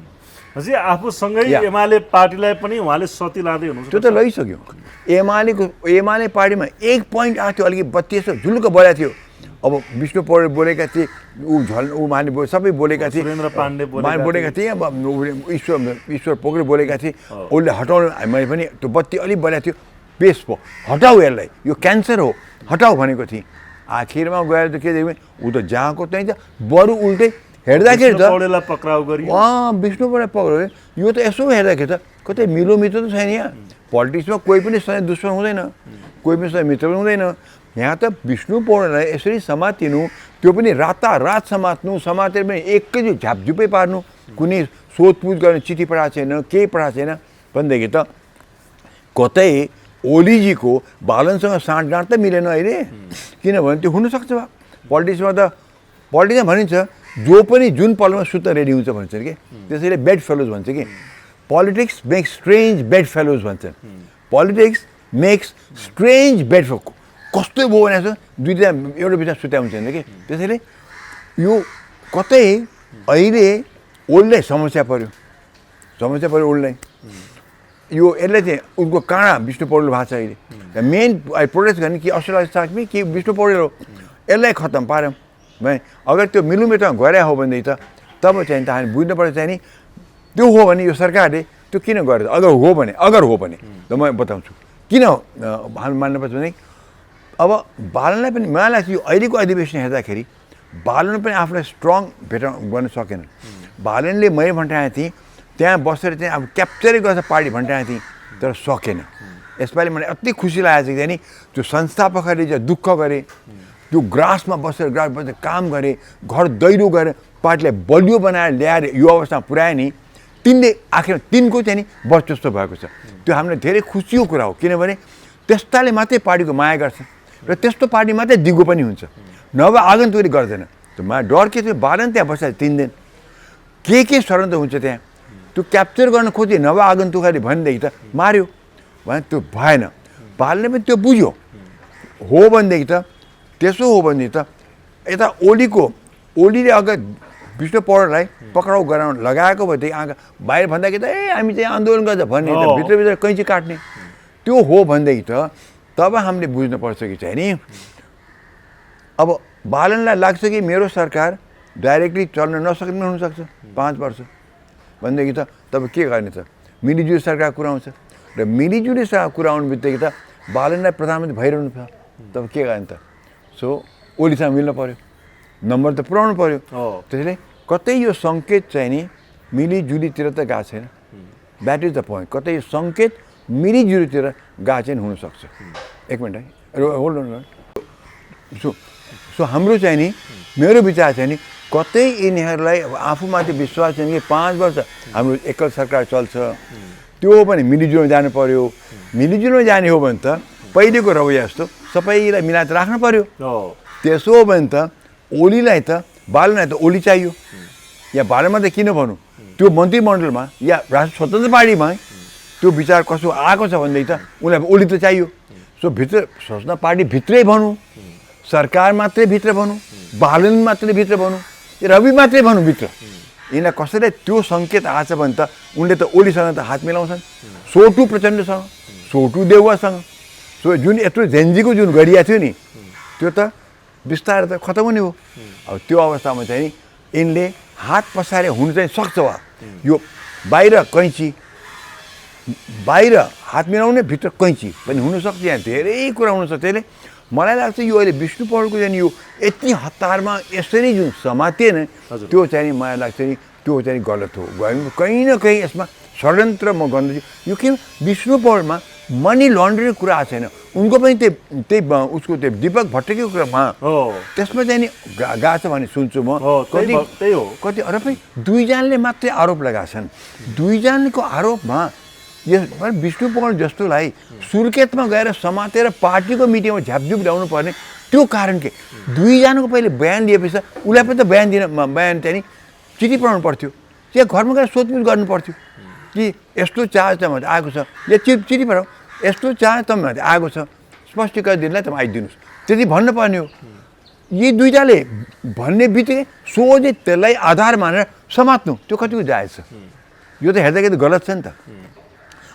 हजुर आफूसँगै एमाले पार्टीलाई पनि उहाँले सती लाँदै हुनुहुन्छ त्यो त लैसक्यो। एमाले पार्टीमा एक पोइन्ट आएको थियो अलिकति बत्ती यसो झुल्क बोलेको थियो अब विष्णु पौडेल बोलेका थिए उहाँले सबै बोलेका थिए सुरेन्द्र पाण्डे बोलेका थिए अब ईश्वर पोखरेल बोलेका थिए उसले हटाउनु मैले पनि त्यो बत्ती अलिक बोलेको थियो पेस भयो हटाऊ यसलाई यो क्यान्सर हो हटाऊ भनेको थिएँ आखिरमा गएर त के देख्यो ऊ त जहाँको त्यहीँ त बरु उल्टै हेर्दाखेरि त पक्राउ गरियो विष्णु पौडेल पक्राउ यो त यसो हेर्दाखेरि त कतै मिलोमितो त छैन यहाँ पोलिटिक्समा कोही पनि सधैँ दुश्मन हुँदैन कोही पनि सधैँ मित्र पनि हुँदैन यहाँ त विष्णु पौडेललाई यसरी समातिनु त्यो पनि रातारात समात्नु समातेर पनि एकैचोटि झापझुपै पार्नु कुनै सोधपुछ गर्ने चिठी पठाएको छैन केही पठाएको छैन भनेदेखि त कतै ओलीजीको बालनसँग साँठगाँठ त मिलेन अहिले किनभने त्यो हुनसक्छ बा पोलिटिक्समा त पोलिटिक्समा भनिन्छ जो पनि जुन पलमा सुत्न रेडी हुन्छ भन्छ कि त्यसैले बेड फेलोज भन्छ कि politics makes strange bed fellows भन्छन् politics makes strange bed fellow कस्तो भयो भने दुईवटा एउटा बिचमा सुत्या हुन्छ नि कि त्यसैले यो कतै अहिले ओल्डलाई समस्या पऱ्यो ओल्डलाई यो यसलाई चाहिँ उनको काँडा विष्णु पौडेल भएको छ अहिले मेन प्रोटेस्ट गर्ने कि अस्ट्रेलिया साथमी कि विष्णु पौडेल हो यसलाई खत्तम पार्यौँ भाइ अगर त्यो मिलुमिटमा गएर हो भनेदेखि त तब चाहिँ त हामी बुझ्नुपर्छ चाहिँ नि त्यो हो भने यो सरकारले त्यो किन गरेर अगर हो भने त म बताउँछु किन हामी मान्नुपर्छ भने अब बालनलाई पनि मलाई लाग्छ यो अहिलेको अधिवेशन हेर्दाखेरि बालन पनि आफूलाई स्ट्रङ गर्न सकेन बालनले मैले भन्टाएको थिएँ त्यहाँ बसेर चाहिँ अब क्याप्चरै गर्छ पार्टी भन्टाएको थिएँ तर सकेन यसपालि मलाई अति खुसी लागेको छ कि नि त्यो संस्थापकहरूले चाहिँ दुःख गरे त्यो ग्रासमा बसेर काम गरे घर दैलो गरेर पार्टीलाई बलियो बनाएर ल्याएर यो अवस्थामा पुर्यायो नि तिनले आखिर तिनको चाहिँ नि वर्चस्व भएको छ त्यो हामीलाई धेरै खुसीको कुरा हो किनभने त्यस्ताले मात्रै पार्टीको माया गर्छ र त्यस्तो पार्टी मात्रै दिगो पनि हुन्छ, नभए आगन्तुकले गर्दैन। त्यो मा डर के थियो, बालन त्यहाँ बस्दा 3 दिन के षड्यन्त्र हुन्छ त्यहाँ, त्यो क्याप्चर गर्न खोजे, नभए आगन्तुकले भनेदेखि त मार्यो भने त्यो भएन। बालनले पनि त्यो बुझ्यो, हो भनेदेखि त त्यसो हो भनेदेखि त यता ओलीले अगर विष्णु पौडेललाई पक्राउ गराउन लगाएको भएदेखि आँखा बाहिर भन्दाखेरि त हामी चाहिँ आन्दोलन गर्छ भन्ने त भित्रभित्र कैँची काट्ने, त्यो हो भनेदेखि त तब हामीले बुझ्नुपर्छ कि चाहिँ नि अब बालनलाई लाग्छ कि मेरो सरकार डाइरेक्टली चल्न नसक्ने हुनसक्छ 5 वर्ष भनेदेखि त तब के गर्ने त, मिलिजुली सरकार कुराउँछ र मिलिजुली सरकार कुराउनु बित्तिकै त बालनलाई प्रधानमन्त्री भइरहनु छ, तब के गर्ने त। सो ओलीसँग मिल्नु पर्यो, नम्बर त पुऱ्याउनु पर्यो। त्यसैले कतै यो सङ्केत चाहिँ नि मिलिजुलीतिर त गएको छैन, द्याट इज द पोइन्ट। कतै यो सङ्केत मिलिजुलीतिर गएको चाहिँ हुनसक्छ। एक मिनट है, होल्ड अन। सो हाम्रो चाहिँ नि मेरो विचार चाहिँ नि कतै यिनीहरूलाई आफूमाथि विश्वास छैन कि 5 वर्ष हाम्रो एकल सरकार चल्छ, त्यो पनि मिलिजुलीमा जानु पर्यो। मिलिजुलीमा जाने हो भने त पहिलेको रवैया जस्तो सबैलाई मिलाएर राख्नु पर्यो। त्यसो हो भने त ओलीलाई त बालनलाई त ओली चाहियो, या बालनमा त किन भनौँ, त्यो मन्त्रीमण्डलमा या राष्ट्रिय स्वतन्त्र पार्टीमा त्यो विचार कसो आएको छ भनेदेखि त उनीलाई ओली त चाहियो। सो भित्र स्वतन्त्र पार्टी भित्रै भनौँ, सरकार मात्रै भित्र भनौँ, बालन मात्रै भित्र भनौँ, रवि मात्रै भनौँ भित्र, यिनीलाई कसैलाई त्यो सङ्केत आएछ भने त उनले त ओलीसँग त हात मिलाउँछन्, सोटु प्रचण्डसँग, सोटु देउवासँग। सो जुन यत्रो झेन्जीको जुन गरिया थियो नि त्यो त बिस्तारै त खतम हुने हो। अब त्यो अवस्थामा चाहिँ नि यिनले हात पसारे हुनु चाहिँ सक्छ वा, यो बाहिर कैँची, बाहिर हात मिलाउने भित्र कैँची पनि हुनसक्छ, यहाँ धेरै कुरा हुनसक्छ। त्यसले मलाई लाग्छ यो अहिले विष्णु पौडेलको चाहिँ यो यति हतारमा यसरी जुन समातिएन त्यो चाहिँ मलाई लाग्छ नि त्यो चाहिँ गलत हो। कहीँ न कहीँ यसमा षड्यन्त्र म गर्दैछु। यो के विष्णु पौडेलमा मनी लन्ड्रिङ कुरा आएको छैन, उनको पनि त्यही उसको त्यो दीपक भट्टराईको कुरामा त्यसमा चाहिँ नि गएको छ भने सुन्छु म। कति अरू पनि 2 जनाले मात्रै आरोप लगाएछन्। 2 जनाको आरोपमा यस विष्णु पौडेल जस्तोलाई सुर्खेतमा गएर समातेर पार्टीको मिटिङमा झ्यापझुप ल्याउनु पर्ने त्यो कारण के, 2 जनाको पहिले बयान लिएपछि उसलाई पनि त बयान चाहिँ नि चिठी पठाउनु पर्थ्यो, त्यहाँ घरमा गएर सोधपुछ गर्नु पर्थ्यो कि यस्तो चार्ज तपाईँमाथि आएको छ, या चिठी पठाऊ यस्तो चार्ज तपाईँमाथि आएको छ, स्पष्टीकरण दिनलाई तपाईँ आइदिनुहोस्, त्यति भन्नुपर्ने हो। यी 2 जनाले भन्ने बित्तिकै सोझै त्यसलाई आधार मानेर समात्नु त्यो कतिको जायज छ। यो त हेर्दाखेरि त गलत छ नि त,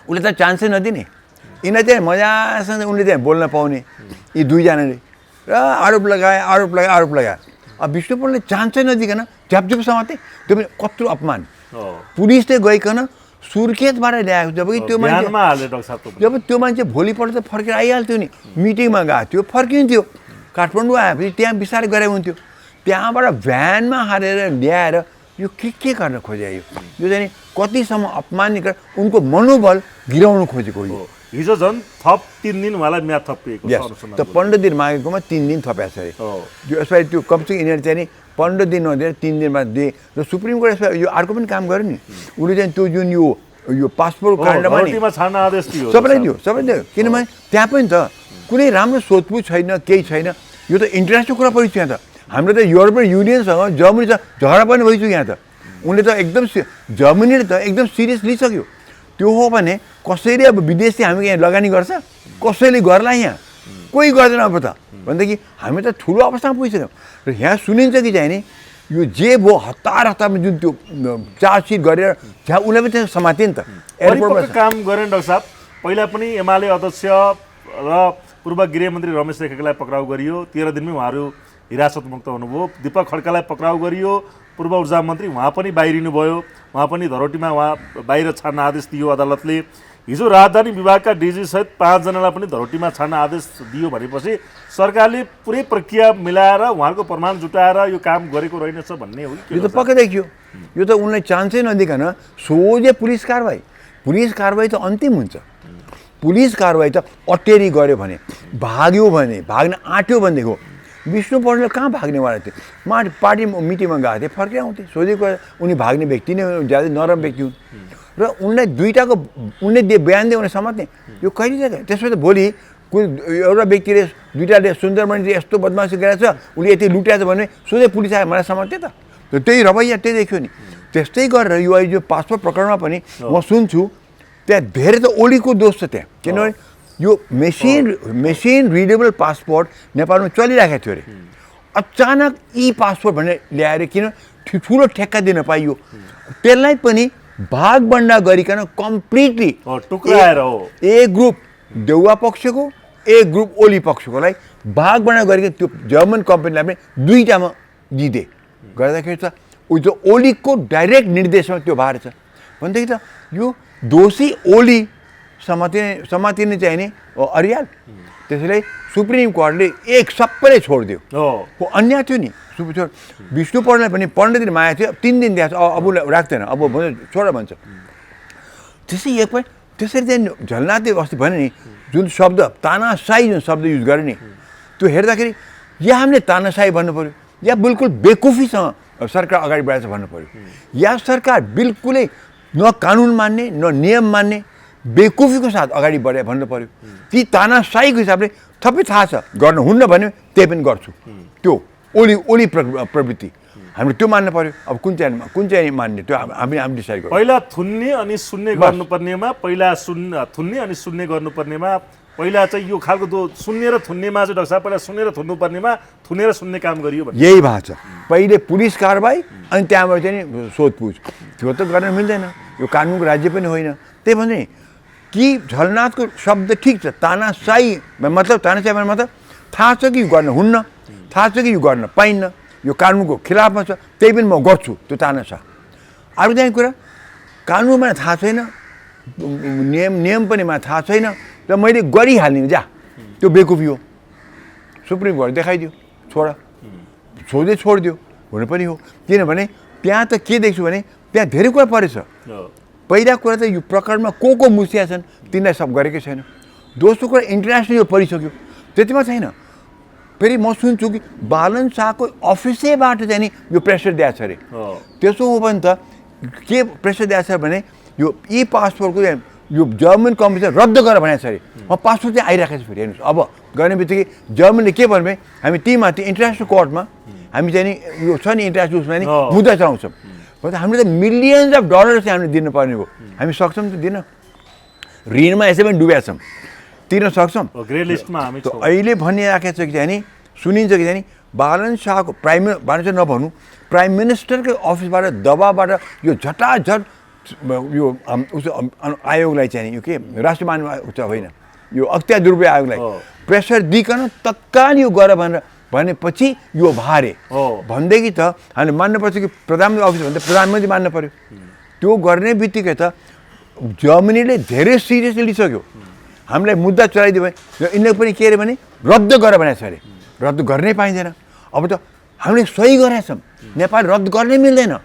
उसले त चान्सै नदिने, यिनीलाई चाहिँ मजासँग उनले चाहिँ बोल्न पाउने यी 2 जनाले र आरोप लगाए। अब विष्णु पौडेलले चान्सै नदिकन झ्यापझुप समाते, त्यो पनि कत्रो अपमान। पुलिसले गइकन सुर्खेतबाट ल्याएको, जबकि त्यो मान्छे भोलिपल्ट त फर्केर आइहाल्थ्यो नि, मिटिङमा गएको थियो फर्किन्थ्यो, काठमाडौँ आएपछि त्यहाँ बिस्तारै गरे हुन्थ्यो, त्यहाँबाट भ्यानमा हालेर ल्याएर यो के गर्न खोजे। यो चाहिँ कतिसम्म अपमानित उनको मनोबल गिराउनु खोजेको हो। हिजो झन् थप 3 दिन उहाँलाई म्याद थपिएको छ, त 15 दिन मागेकोमा 3 दिन थपेको छ अरे। यसपालि त्यो कमसेकम यिनीहरू चाहिँ नि 15 दिन नदिएर 3 दिनमा दिए र सुप्रिम कोर्ट यो अर्को पनि काम गर्यो नि, उसले चाहिँ त्यो जुन यो पासपोर्ट काण्डमा छाड्न आदेश दियो, सबैलाई दियो। किनभने त्यहाँ पनि त कुनै राम्रो सोधपुछ छैन, केही छैन। यो त इन्टरनेसनल कुरा पऱ्यो त्यहाँ त, हाम्रो त युरोपियन युनियनसँग जर्मनीसँग झगडा पनि भइसक्यो यहाँ त। उनले त एकदम जर्मनीले त एकदम सिरियस लिइसक्यो। त्यो हो भने कसैले अब विदेशी हामी यहाँ लगानी गर्छ, कसैले गर्ला यहाँ, कोही गर्दैन अब त भनेदेखि हामी त ठुलो अवस्थामा पुगिसक्यौँ। र यहाँ सुनिन्छ कि चाहिँ नि यो जे भयो हतारमा जुन त्यो चार्जसिट गरेर जहाँ उसलाई पनि त्यहाँ समातियो नि त। एयरपोर्टमा काम गरेन डाक्टर साहब, पहिला पनि एमाले अध्यक्ष र पूर्व गृहमन्त्री रमेश लेखकलाई पक्राउ गरियो, 13 दिनमै उहाँहरू हिरासतमुक्त हुनुभयो। दीपक खड्कालाई पक्राउ गरियो, पूर्व ऊर्जा मन्त्री, उहाँ पनि बाहिरिनु भयो, उहाँ पनि धरोटीमा उहाँ बाहिर छाड्न आदेश दियो अदालतले। हिजो राजधानी विभागका डिजी सहित 5 जनालाई पनि धरोटीमा छाड्न आदेश दियो भनेपछि सरकारले पुरै प्रक्रिया मिलाएर उहाँहरूको प्रमाण जुटाएर यो काम गरेको रहेनछ भन्ने हो कि? यो त पक्कै देखियो, यो त उनलाई चान्सै नदिकन सोझै पुलिस कारवाही त अन्तिम हुन्छ। पुलिस कारवाही त अटेरी गऱ्यो भने, भाग्यो भने, भाग्न आँट्यो भनेदेखि हो। विष्णु पौडेल कहाँ भाग्नेवाला थियो, पार्टी मिटिङमा गएको थिएँ फर्केर आउँथे, सोधेको उनी भाग्ने व्यक्ति नै ज्यादै नरम व्यक्ति हुन् र उनलाई 2टाको उनले बयान दिए उनले समात्ने, यो कहिले त्यसपछि त भोलि एउटा व्यक्तिले दुईवटाले सुन्दरमणि यस्तो बदमासी गरेको छ उसले यति लुट्याएको छ भने सोधै पुलिस आयो मलाई समात्यो त त्यही रवैया त्यही देख्यो नि त्यस्तै गरेर यो पासपोर्ट प्रकरणमा पनि म सुन्छु त्यहाँ धेरै त ओलीको दोष छ त्यहाँ किनभने यो मेसिन रिडेबल पासपोर्ट नेपालमा चलिरहेको थियो अरे अचानक पासपोर्ट भनेर ल्याएर किन ठुलो ठेक्का दिन पाइयो त्यसलाई पनि भागभण्डा गरिकन कम्प्लिटली टुक्राएर एक ग्रुप देउवा पक्षको एक ग्रुप ओली पक्षकोलाई भागभण्डा गरिकन त्यो जर्मन कम्पनीलाई पनि दुईवटामा दिँदै गर्दाखेरि त उयो ओलीको डाइरेक्ट निर्देशमा त्यो भएर छ भनेदेखि त यो दोषी ओली समातिने चाहिने अरियाल त्यसैले सुप्रिम कोर्टले सबैले छोडिदियो अन्याय थियो नि विष्णु पढ्नलाई पनि 15 दिन माया थियो 3 दिन दिएको छ अब राख्दैन अब छोड भन्छ त्यसरी चाहिँ झलनाथले अस्ति भने नि जुन शब्द तानाशाही जुन शब्द युज गरे नि त्यो हेर्दाखेरि या हामीले तानाशाही भन्नु पऱ्यो या बिल्कुल बेकुफीसँग सरकार अगाडि बढाएको छ भन्नु पऱ्यो या सरकार बिल्कुलै न कानुन मान्ने न नियम मान्ने बेकुफीको साथ अगाडि बढे भन्नु पऱ्यो ती तानाशाहीको हिसाबले थपै थाहा छ गर्न हुन्न भने त्यही पनि गर्छु त्यो ओली प्रवृत्ति हामीले त्यो मान्नु पर्यो अब कुन चाहिँ मान्ने त्यो हामी डिसाइड गर्छौँ पहिला थुन्ने अनि सुन्ने गर्नुपर्नेमा थुन्ने अनि सुन्ने गर्नुपर्नेमा पहिला चाहिँ यो खालको सुन्ने र थुन्नेमा चाहिँ डाक्टर साहब पहिला सुन्ने र थुन्नुपर्नेमा थुनेर सुन्ने काम गरियो भने यही भएको छ पहिले पुलिस कारबाही अनि त्यहाँबाट चाहिँ सोधपुछ त्यो त गर्न मिल्दैन यो कानुनको राज्य पनि होइन त्यही भने कि झलनाथको शब्द ठिक छ तानाशाही मतलब थाहा छ कि यो गर्न हुन्न थाहा छ कि यो गर्न पाइन्न यो कानुनको खिलाफमा छ त्यही पनि म गर्छु त्यो तानाशाह अरू चाहिँ कुरा कानुनमा थाहा छैन नियम पनि मलाई थाहा छैन र मैले गरिहाल्ने जा त्यो बेकुफी हो सुप्रिम कोर्ट देखाइदियो छोडिदियो हुनु पनि हो किनभने त्यहाँ त के देख्छु भने त्यहाँ धेरै कुरा परेछ पहिला कुरा त यो प्रकरणमा को मुसिया छन् तिनीलाई सब गरेकै छैन दोस्रो कुरा इन्टरनेसनल यो परिसक्यो त्यतिमा छैन फेरि म सुन्छु कि बालन शाहको अफिसैबाट चाहिँ नि यो प्रेसर दिएको छ अरे त्यसो हो भने त के प्रेसर दिएको छ भने यो पासपोर्टको यो जर्मन कम्पनी रद्द गर भनेको छ अरे पासपोर्ट चाहिँ आइरहेको छ फेरि हेर्नुहोस् अब गर्ने बित्तिकै जर्मनले के भन्यो भने हामी तीमाथि इन्टरनेसनल कोर्टमा हामी चाहिँ नि यो छ नि इन्टरनेसनल उसमा नि मुद्दा चलाउँछौँ भने हामीले त मिलियन्स अफ डलर चाहिँ हामीले दिनुपर्ने हो हामी सक्छौँ त दिन ऋणमा यसै पनि डुबेका छौँ तिर्न सक्छौँ अहिले भनिराखेको छ कि चाहिँ नि सुनिन्छ कि चाहिँ नि बालन शाहको बालन शाह नभनौँ प्राइम मिनिस्टरकै अफिसबाट दबावबाट यो झटाझट यो आयोगलाई चाहिँ यो के राष्ट्रिय मानव होइन यो अख्तियार दुरुपयोग आयोगलाई प्रेसर दिइकन तत्काल यो गर भनेपछि यो भारे भनेदेखि त हामीले मान्नुपर्छ कि प्रधानमन्त्री अफिस भन्दा प्रधानमन्त्री मान्नु पर्यो त्यो गर्ने बित्तिकै त जर्मनीले धेरै सिरियसली लिइसक्यो हामीलाई मुद्दा चलाइदियो भने यिनीहरू पनि के अरे भने रद्द गर भनेको छ अरे रद्द गर्नै पाइँदैन अब त हामीले सही गरेछौँ नेपाल रद्द गर्नै मिल्दैन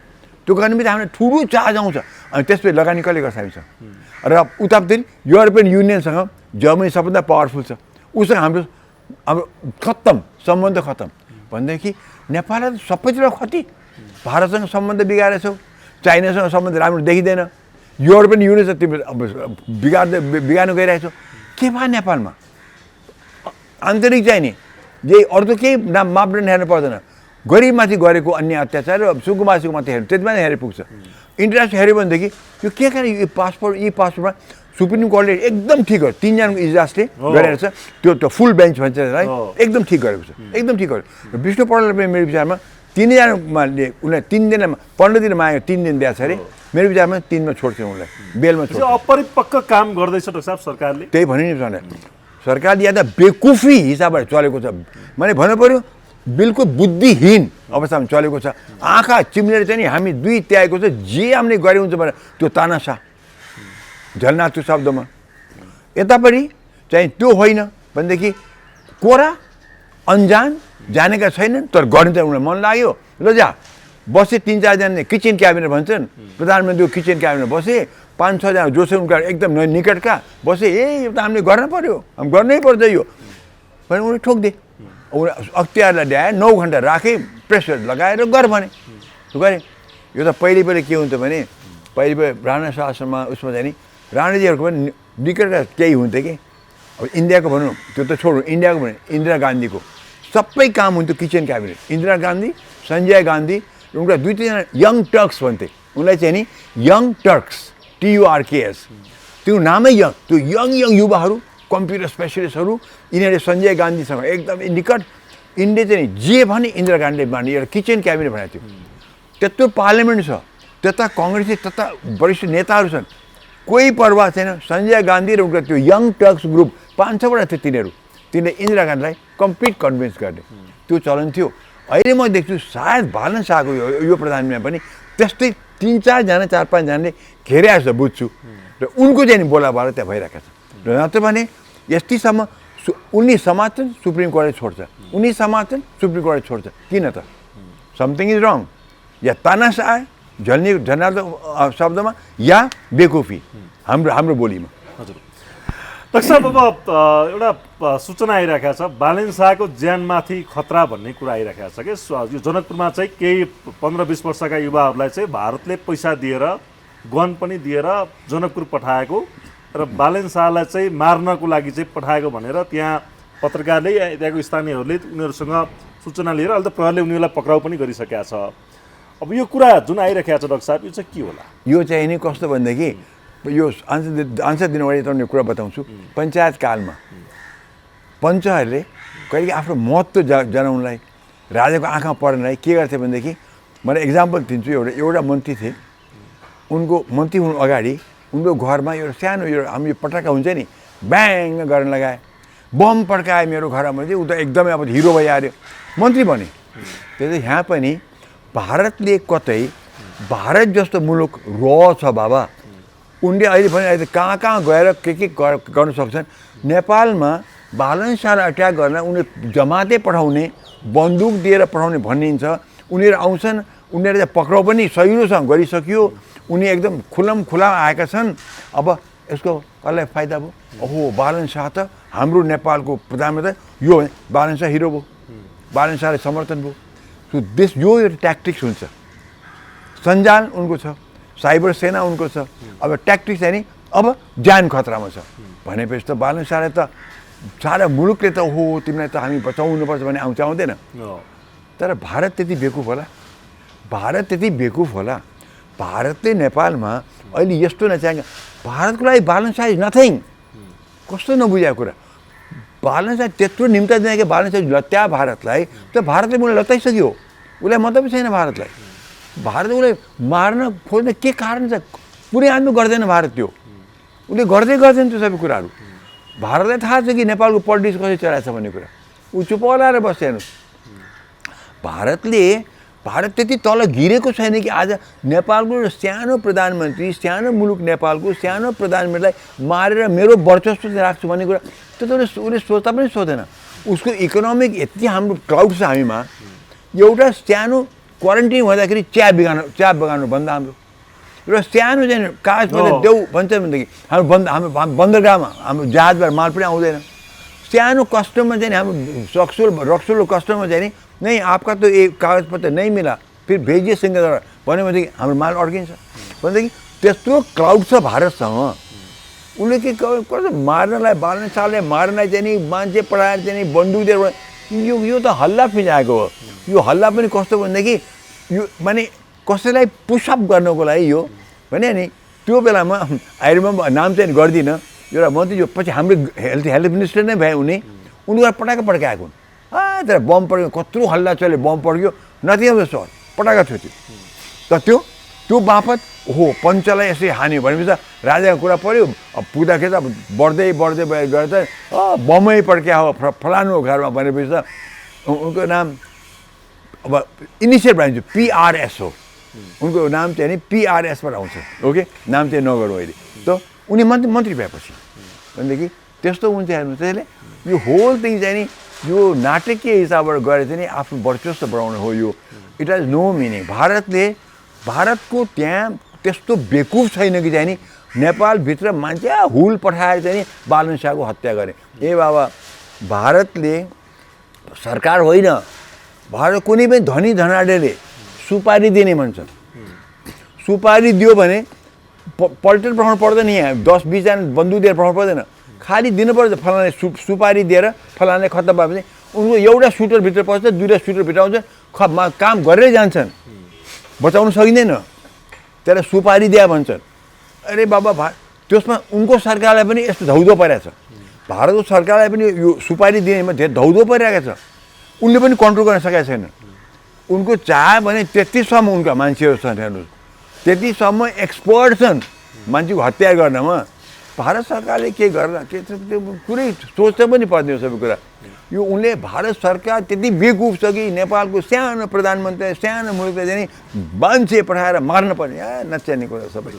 त्यो गर्ने बित्तिकै हामीलाई ठुलो चार्ज आउँछ अनि त्यसपछि लगानी कसले गर्छ हामीसँग र उतापट्टि युरोपियन युनियनसँग जर्मनी सबभन्दा पावरफुल छ उसँग हाम्रो खत्तम सम्बन्ध खत्तम भनेदेखि नेपाललाई सबैतिर क्षति भारतसँग सम्बन्ध बिगारेछौ चाइनासँग सम्बन्ध राम्रो देखिँदैन युरोपियन युनियन बिगार्नु गइरहेछौ के भयो नेपालमा आन्तरिक चाहिने यही अरू त केही मापदण्ड हेर्नु पर्दैन गरिबमाथि गरेको अन्य अत्याचार र सुकुमासीको माथि हेर्नु त्यतिमा नै हेरेर पुग्छ इन्टरनेसनल हेऱ्यो भनेदेखि यो के कारण यो पासपोर्टमा सुप्रिम कोर्टले एकदम ठिक गर्यो 3 जनाको इजलासले गरेर छ त्यो त फुल बेन्च भन्छ त्यसलाई एकदम ठिक गरेको छ एकदम ठिक गर्यो विष्णु पौडेलले पनि मेरो विचारमा 3 जनाले उनलाई 3 दिनमा 15 दिन माग्यो 3 दिन दिएको छ अरे मेरो विचारमा 3 मा छोड्छ उनलाई बेलमा छोड्छ अपरिपक्व काम गर्दैछ डाक्टर साहब सरकारले त्यही भने नि सरकारले या त बेकुफी हिसाबबाट चलेको छ मैले भन्नु पर्यो बिल्कुल बुद्धिहीन अवस्थामा चलेको छ आँखा चिम्लेर चाहिँ नि हामी दुई त्यागेको छ जे हामीले गरे हुन्छ भने त्यो तानाशाह झलनाथको शब्दमा यतापट्टि चाहिँ त्यो होइन भनेदेखि कोरा अन्जान जानेका छैनन् तर गर्ने त उनीलाई मन लाग्यो ल जा बसे 3-4 जना किचन क्याबिनेट भन्छन् प्रधानमन्त्रीको किचन क्याबिनेट बसे 5-6 जना जो छन् उनका एकदम निकटका बसे यो त हामीले गर्न पर्यो हामी गर्नै पर्छ यो भने उनीहरूले ठोकिदिए अख्तियारलाई ल्याए 9 घन्टा राखे प्रेसर लगाएर गर भने गरे यो त पहिले के हुन्छ भने पहिले राणा शासनमा उसमा चाहिँ नि राणाजीहरूको पनि निकटका केही हुन्थ्यो कि अब इन्डियाको भनौँ त्यो त छोडौँ, इन्डियाको भनौँ इन्दिरा गान्धीको सबै काम हुन्थ्यो किचन क्याबिनेट। इन्दिरा गान्धी, सञ्जय गान्धी र उनका 2-3 यङ टर्क्स भन्थे, उनलाई चाहिँ नि यङ टर्क्स, TURKS, त्यो नामै यङ, त्यो यङ युवाहरू कम्प्युटर स्पेसलिस्टहरू, यिनीहरूले सञ्जय गान्धीसँग एकदम निकट, इन्डिया चाहिँ जे भने इन्दिरा गान्धीले मान्ने एउटा किचन क्याबिनेट भनेको थियो। त्यत्रो पार्लियामेन्ट छ, त्यता कङ्ग्रेस, त्यता वरिष्ठ नेताहरू छन्, कोही पर्वाह छैन। सञ्जय गान्धी र उनका त्यो यङ टर्क्स ग्रुप 5-6वटा थियो, तिनीहरूले इन्दिरा गान्धीलाई कम्प्लिट कन्भिन्स गर्ने त्यो चलन थियो। अहिले म देख्छु सायद बालन शाहको यो प्रधानमन्त्रीमा पनि त्यस्तै 3-4 जना 4-5 जनाले घेरे जस्तो बुझ्छु र उनको चाहिँ बोलाबाला त्यहाँ भइरहेको छ। र नत्र भने यतिसम्म उनी समात्छन् सुप्रिम कोर्टले छोड्छ, उनी समात्छन् सुप्रिम कोर्टले छोड्छ, किन त? समथिङ इज रङ। या तानाशाह जनार्दन शब्दमा या बेकुफी हाम्रो बोलीमा। हजुर डाक्टर साहब, अब एउटा सूचना आइरहेको छ बालेन शाहको ज्यानमाथि खतरा भन्ने कुरा आइरहेको छ कि यो जनकपुरमा चाहिँ केही 15-20 वर्षका युवाहरूलाई चाहिँ भारतले पैसा दिएर गन पनि दिएर जनकपुर पठाएको र बालेन शाहलाई चाहिँ मार्नको लागि चाहिँ पठाएको भनेर त्यहाँ पत्रकारले त्यहाँको स्थानीयहरूले उनीहरूसँग सूचना लिएर अहिले त प्रहरीले उनीहरूलाई पक्राउ पनि गरिसकेका छ। अब यो कुरा जुन आइरहेको छ डाक्टर साहब, यो चाहिँ के होला? यो चाहिँ नि कस्तो भनेदेखि यो आन्सर दिनु अगाडि तपाईँले कुरा बताउँछु। पञ्चायत कालमा पञ्चहरूले कहिले आफ्नो महत्त्व जनाउनलाई, राजाको आँखा पर्नलाई के गर्थे भनेदेखि, मैले एक्जाम्पल दिन्छु। एउटा मन्त्री थिए, उनको मन्त्री हुनु अगाडि उनको घरमा एउटा सानो हाम्रो पटाका हुन्छ नि, ब्याङ गर्न लगाए, बम पड्काए मेरो घरमा चाहिँ। ऊ त एकदमै अब हिरो भइहाल्यो, मन्त्री भने। त्यसै यहाँ पनि भारतले कतै भारत जस्तो मुलुक छ बाबा, उनले अहिले पनि अहिले कहाँ गएर के गर्न सक्छन्। नेपालमा बालन शाहलाई अट्याक गर्न उनीहरू जमाते पठाउने, बन्दुक दिएर पठाउने भनिन्छ। उनीहरू आउँछन्, उनीहरूले पक्राउ पनि सहिलोसँग गरिसक्यो, उनी एकदम खुला आएका छन्। अब यसको कसलाई फाइदा भयो? ओहो, बालन शाह त हाम्रो नेपालको प्रधानमन्त्री, यो बालन शाह हिरो भयो, बालन शाहले समर्थन भयो। सो यो ट्याक्टिक्स हुन्छ। सञ्जाल उनको छ, साइबर सेना उनको छ। अब ट्याक्टिक्स चाहिँ नि अब ज्यान खतरामा छ भनेपछि त बालन शाहले त सारा मुलुकले त हो तिमीलाई त हामी बचाउनुपर्छ भने आउँदैन। तर भारत त्यति बेकुफ होला? भारतले नेपालमा अहिले यस्तो नचाहेको, भारतको लागि बालन शाह इज नथिङ। कस्तो नबुझाएको कुरा। बालन शाह त्यत्रो निम्ता दिने कि बालन शाह लत्या भारतलाई, त भारतले मलाई लत्याइसक्यो, उसलाई मतलब छैन भारतलाई। भारत उसलाई मार्न खोज्ने के कारण छ? पुरै आदमी गर्दैन भारत, त्यो उसले गर्दैन त्यो सबै कुराहरू। भारतलाई थाहा छ कि नेपालको पोलिटिक्स कसरी चलाएको छ भन्ने कुरा, ऊ चुप लाएर बस्छ। हेर्नुहोस्, भारत त्यति तल गिरेको छैन कि आज नेपालको सानो प्रधानमन्त्री, सानो मुलुक नेपालको सानो प्रधानमन्त्रीलाई मारेर मेरो वर्चस्व राख्छु भन्ने कुरा त्यो त उसले सोच्दा पनि सोच्दैन। उसको इकोनोमिक यति हाम्रो क्राउड छ हामीमा। एउटा सानो क्वारेन्टाइन हुँदाखेरि चिया बगान बन्द हाम्रो, र सानो चाहिँ कागजपत्र देऊ भन्छ भनेदेखि हाम्रो बन्दरगाहमा हाम्रो जहाजबाट माल पनि आउँदैन। सानो कस्टममा चाहिँ हाम्रो रक्सोलो कस्टममा चाहिँ नि नहीं आपका तो ये कागज पत्र नहीं मिला, फिर भेजिए सिंहद्वारा भन्यो भनेदेखि हाम्रो माल अड्किन्छ भनेदेखि त्यत्रो क्राउड छ भारतसँग। उसले के मार्नलाई, बालन शाहले मार्नलाई चाहिँ नि मान्छे पढाएर चाहिँ नि बन्दुक दिएर यो त हल्ला फिजाएको हो। यो हल्ला पनि कस्तो भनेदेखि यो माने कसैलाई पुसअप गर्नको लागि यो भने नि। त्यो बेलामा आइरिमेम्बर नाम चाहिँ गर्दिनँ, एउटा मन्त्री जो पछि हाम्रो हेल्थ मिनिस्टर नै भए उनीहरू पड्काएको हुन्। तर बम पड्क्यो, कत्रो हल्ला चल्यो, बम पड्क्यो, नथिङ अफ द सर्ट, पटाका थियो त्यो। त त्यो बापत हो पञ्चलाई यसरी हान्यो भनेपछि त राजाको कुरा पऱ्यो। अब पुग्दाखेरि त अब बढ्दै गएर त बमै पड्क्या हो फलानु घरमा भनेपछि त उनको नाम अब इनिसियल भनिन्छ PRS हो, उनको नाम चाहिँ नि PRSबाट आउँछ। ओके, नाम चाहिँ नगरौँ अहिले। त उनी मन्त्री भएपछि भनेदेखि त्यस्तो हुन्छ। हेर्नु त्यसले यो होल थिङ चाहिँ नि यो नाटकीय हिसाबबाट गएर चाहिँ नि आफ्नो वर्चस्व बढाउनु हो। यो इट हेज नो मिनिङ। भारतको त्यहाँ त्यस्तो बेकुफ छैन कि चाहिँ नि नेपालभित्र मान्छे हुल पठाएर चाहिँ नि बालन शाहको हत्या गरे। ए बाबा, भारतले सरकार होइन, भारत कुनै पनि धनी धनाढ्यले सुपारी दिने भन्छ। सुपारी दियो भने पल्टेर पठाउनु पर्दैन, यहाँ 10-20 जना बन्दुक दिएर पठाउनु पर्दैन। खालि दिनुपर्छ फलाने सुपारी दिएर फलाने खत्तम भएपछि उनको एउटा सुटरभित्र पस्छ, दुईवटा सुटरभित्र आउँछ, काम गरेरै जान्छन्, बचाउनु सकिँदैन, त्यसलाई सुपारी दिया भन्छन्। अरे बाबा त्यसमा उनको सरकारलाई पनि यस्तो धौधो परिरहेको छ, भारतको सरकारलाई पनि यो सुपारी दिनेमा धेरै धौधो परिरहेको छ। उनले पनि कन्ट्रोल गर्न सकेका छैन। उनको चाह्यो भने त्यतिसम्म उनका मान्छेहरू छन्, हेर्नुहोस् त्यतिसम्म एक्सपर्ट छन् मान्छेको हत्या गर्नमा। भारत सरकारले के गर्ला के कुरै सोच्न पनि पर्दैन सबै कुरा। यो उनले भारत सरकार त्यति बेकुफ छ कि नेपालको सानो प्रधानमन्त्री सानो मुलुकलाई चाहिँ मान्छे पठाएर मार्न पर्ने नचाहिने कुरा सबै।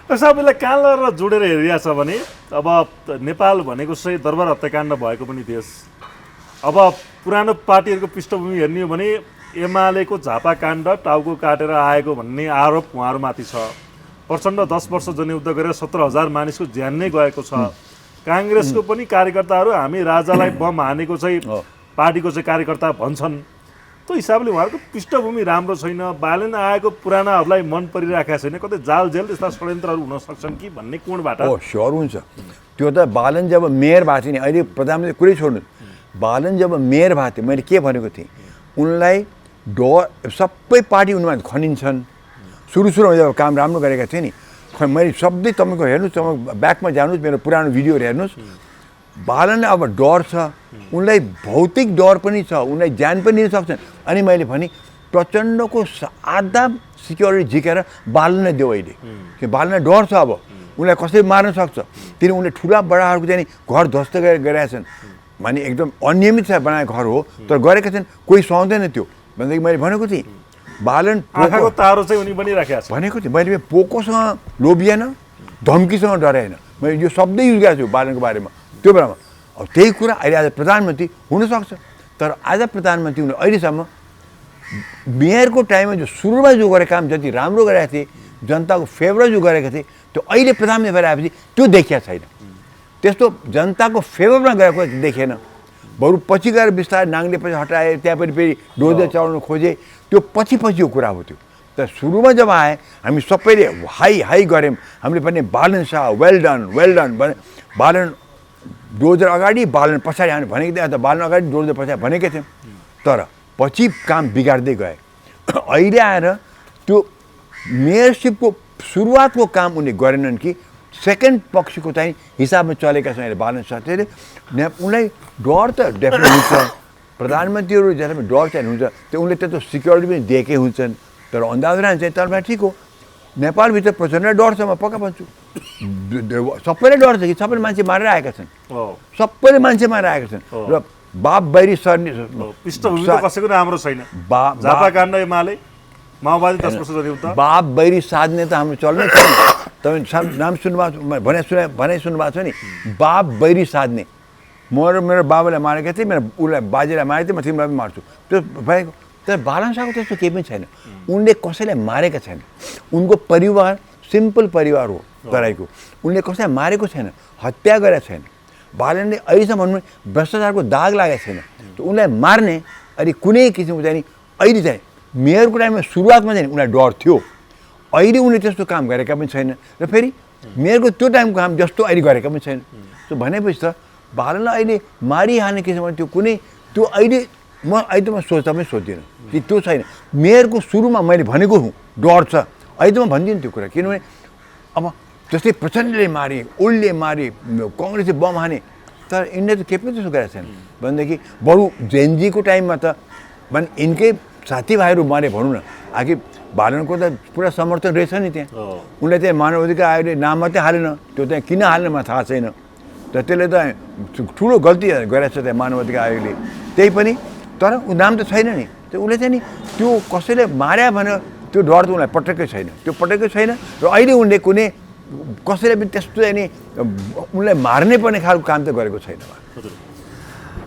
सबैलाई कहाँ र जोडेर हेरिरहेको छ भने अब नेपाल भनेको चाहिँ दरबार हत्याकाण्ड भएको पनि देश। अब पुरानो पार्टीहरूको पृष्ठभूमि हेर्ने हो भने एमालेको झापाकाण्ड टाउको काटेर आएको भन्ने आरोप उहाँहरूमाथि छ। प्रचण्ड 10 वर्ष जनयुद्ध गरेर 17,000 मानिसको ज्यान नै गएको छ। काङ्ग्रेसको पनि कार्यकर्ताहरू हामी राजालाई बम हानेको चाहिँ पार्टीको चाहिँ कार्यकर्ता भन्छन्। त्यो हिसाबले उहाँहरूको पृष्ठभूमि राम्रो छैन, बालेन आएको पुरानाहरूलाई मन परिराखेको छैन, कतै जाल जेल यस्ता षड्यन्त्रहरू हुन सक्छन् कि भन्ने कोणबाट। स्योर हुन्छ त्यो त। बालन जब मेयर भएको थियो नि, अहिले प्रधानमन्त्री कुरै छोड्नु, बालन जब मेयर भएको थियो मैले के भनेको थिएँ, उनलाई सबै पार्टी उनीमा खनिन्छन्। सुरुमा जब काम राम्रो गरेका थिएँ नि, मैले सबै तपाईँको हेर्नुहोस्, तपाईँ ब्याकमा जानुहोस्, मेरो पुरानो भिडियोहरू हेर्नुहोस्, बालनले अब डर छ, उनलाई भौतिक डर पनि छ, उनलाई ज्यान पनि लिन सक्छन्। अनि मैले भने प्रचण्डको आधा सिक्योरिटी झिकेर बालनलाई देऊ अहिले, कि बालनलाई डर छ, अब उनलाई कसरी मार्न सक्छ। किन उनले ठुला बडाहरूको चाहिँ घर ध्वस्त गरेका छन्, भने एकदम अनियमित बनाएको घर हो, तर गरेका छन्, कोही सहँदैन त्यो भनेदेखि मैले भनेको थिएँ। बालन आँखाको तारो चाहिँ उनी बनिराखेको छ भनेको थिएँ मैले, पोकोसँग लोभिएन, धम्कीसँग डराएन। मैले यो शब्दै युज गरेको छु बालनको बारेमा त्यो बेलामा। अब त्यही कुरा अहिले आज प्रधानमन्त्री हुनसक्छ, तर आज प्रधानमन्त्री हुनु अहिलेसम्म मेयरको टाइममा जो सुरुमा जो गरेको काम जति राम्रो गरेका थिए, जनताको फेभर जो गरेका थिए, त्यो अहिले प्रधानमन्त्री भएर आएपछि त्यो देखिया छैन। त्यस्तो जनताको फेभरमा गएको देखेन। बरु पछि गएर बिस्तारै नाङ्ले पछि हटाए, त्यहाँ पनि फेरि डोजर चलाउन खोजे, त्यो पछि कुरा हो त्यो। तर सुरुमा जब आए हामी सबैले हाई गऱ्यौँ, हामीले पनि बालन शाह वेल डन भने, बालन डोजर अगाडि बालन पछाडि हामी भनेको थियौँ, बालन अगाडि डोजर पछाडि भनेकै थियौँ, तर पछि काम बिगार्दै गए। अहिले आएर त्यो मेयरसिपको सुरुवातको काम उनले गरेनन् कि सेकेन्ड पक्षको चाहिँ हिसाबमा चलेका छन् अहिले बालन साथीहरूले। उनलाई डर त डेफिनेट हुन्छ, प्रधानमन्त्रीहरू जसमा डर चाहिँ हुन्छ, त्यो उनले त्यस्तो सिक्योरिटी पनि दिएकै हुन्छन्। तर अन्दाजमा चाहिँ तर ठिक हो, नेपालभित्र प्रचण्ड डर छ, म पक्का भन्छु। सबैले डर छ कि सबैले मान्छे मारेर आएका छन्, सबैले मान्छे मारेर आएका छन्। र बाप बैरी सर्ने पृष्ठभूमि त कसैको राम्रो छैन। झापाकाण्ड एमाले माओवादी 10 वर्ष जनयुद्ध, बाप बैरी साध्ने त हाम्रो चल्नै छैन। तपाईँ नाम सुन्नुभएको छ नि, बाप बैरी साध्ने। मेरो बाबालाई मारेको थिएँ, मेरो उसलाई बाजेलाई मारेको थिएँ, म तिमीलाई पनि मार्छु, त्यो भएको। तर बालन शाहको त्यस्तो केही पनि छैन, उनले कसैलाई मारेका छैन। उनको परिवार सिम्पल परिवार हो तराईको, उनले कसैलाई मारेको छैन, हत्या गरेका छैन। बालनले अहिलेसम्म भ्रष्टाचारको दाग लागेको छैन। उनलाई मार्ने अहिले कुनै किसिमको चाहिँ अहिले चाहिँ मेयरको टाइममा सुरुवातमा चाहिँ उनलाई डर थियो, अहिले उनले त्यस्तो काम गरेका पनि छैन। र फेरि मेयरको त्यो टाइमको काम जस्तो अहिले गरेका पनि छैन। त्यो भनेपछि त बालनलाई अहिले मारिहाल्ने किसिमको त्यो कुनै त्यो अहिले म सोच्दा पनि सोच्दिनँ कि त्यो छैन। मेयरको सुरुमा मैले भनेको हुँ डर छ, अहिले त म भन्दिनँ त्यो कुरा, किनभने अब जस्तै प्रचण्डले मारे, ओलीले मारे, कङ्ग्रेसले बम हाने, तर यिनले त केही पनि त्यस्तो गरेको छैन। भनेदेखि बरु जेएनजीको टाइममा त यिनकै साथीभाइहरू मारे भनौँ न, आखिर बालनको त पुरा समर्थन रहेछ नि त्यहाँ। उनले चाहिँ मानव अधिकार आयोगले नाम मात्रै हालेन, त्यो त्यहाँ किन हाल्ने मलाई थाहा छैन। तर त्यसले त ठुलो गल्ती गरेको छ त्यहाँ मानव अधिकार आयोगले, त्यही पनि। तर ऊ नाम त छैन नि, त्यो उसले चाहिँ नि त्यो कसैले मार्या भने त्यो डर त उनलाई पटक्कै छैन, त्यो पटक्कै छैन। र अहिले उनले कुनै कसैले पनि त्यस्तो नि उनलाई मार्नै पर्ने खालको काम त गरेको छैन।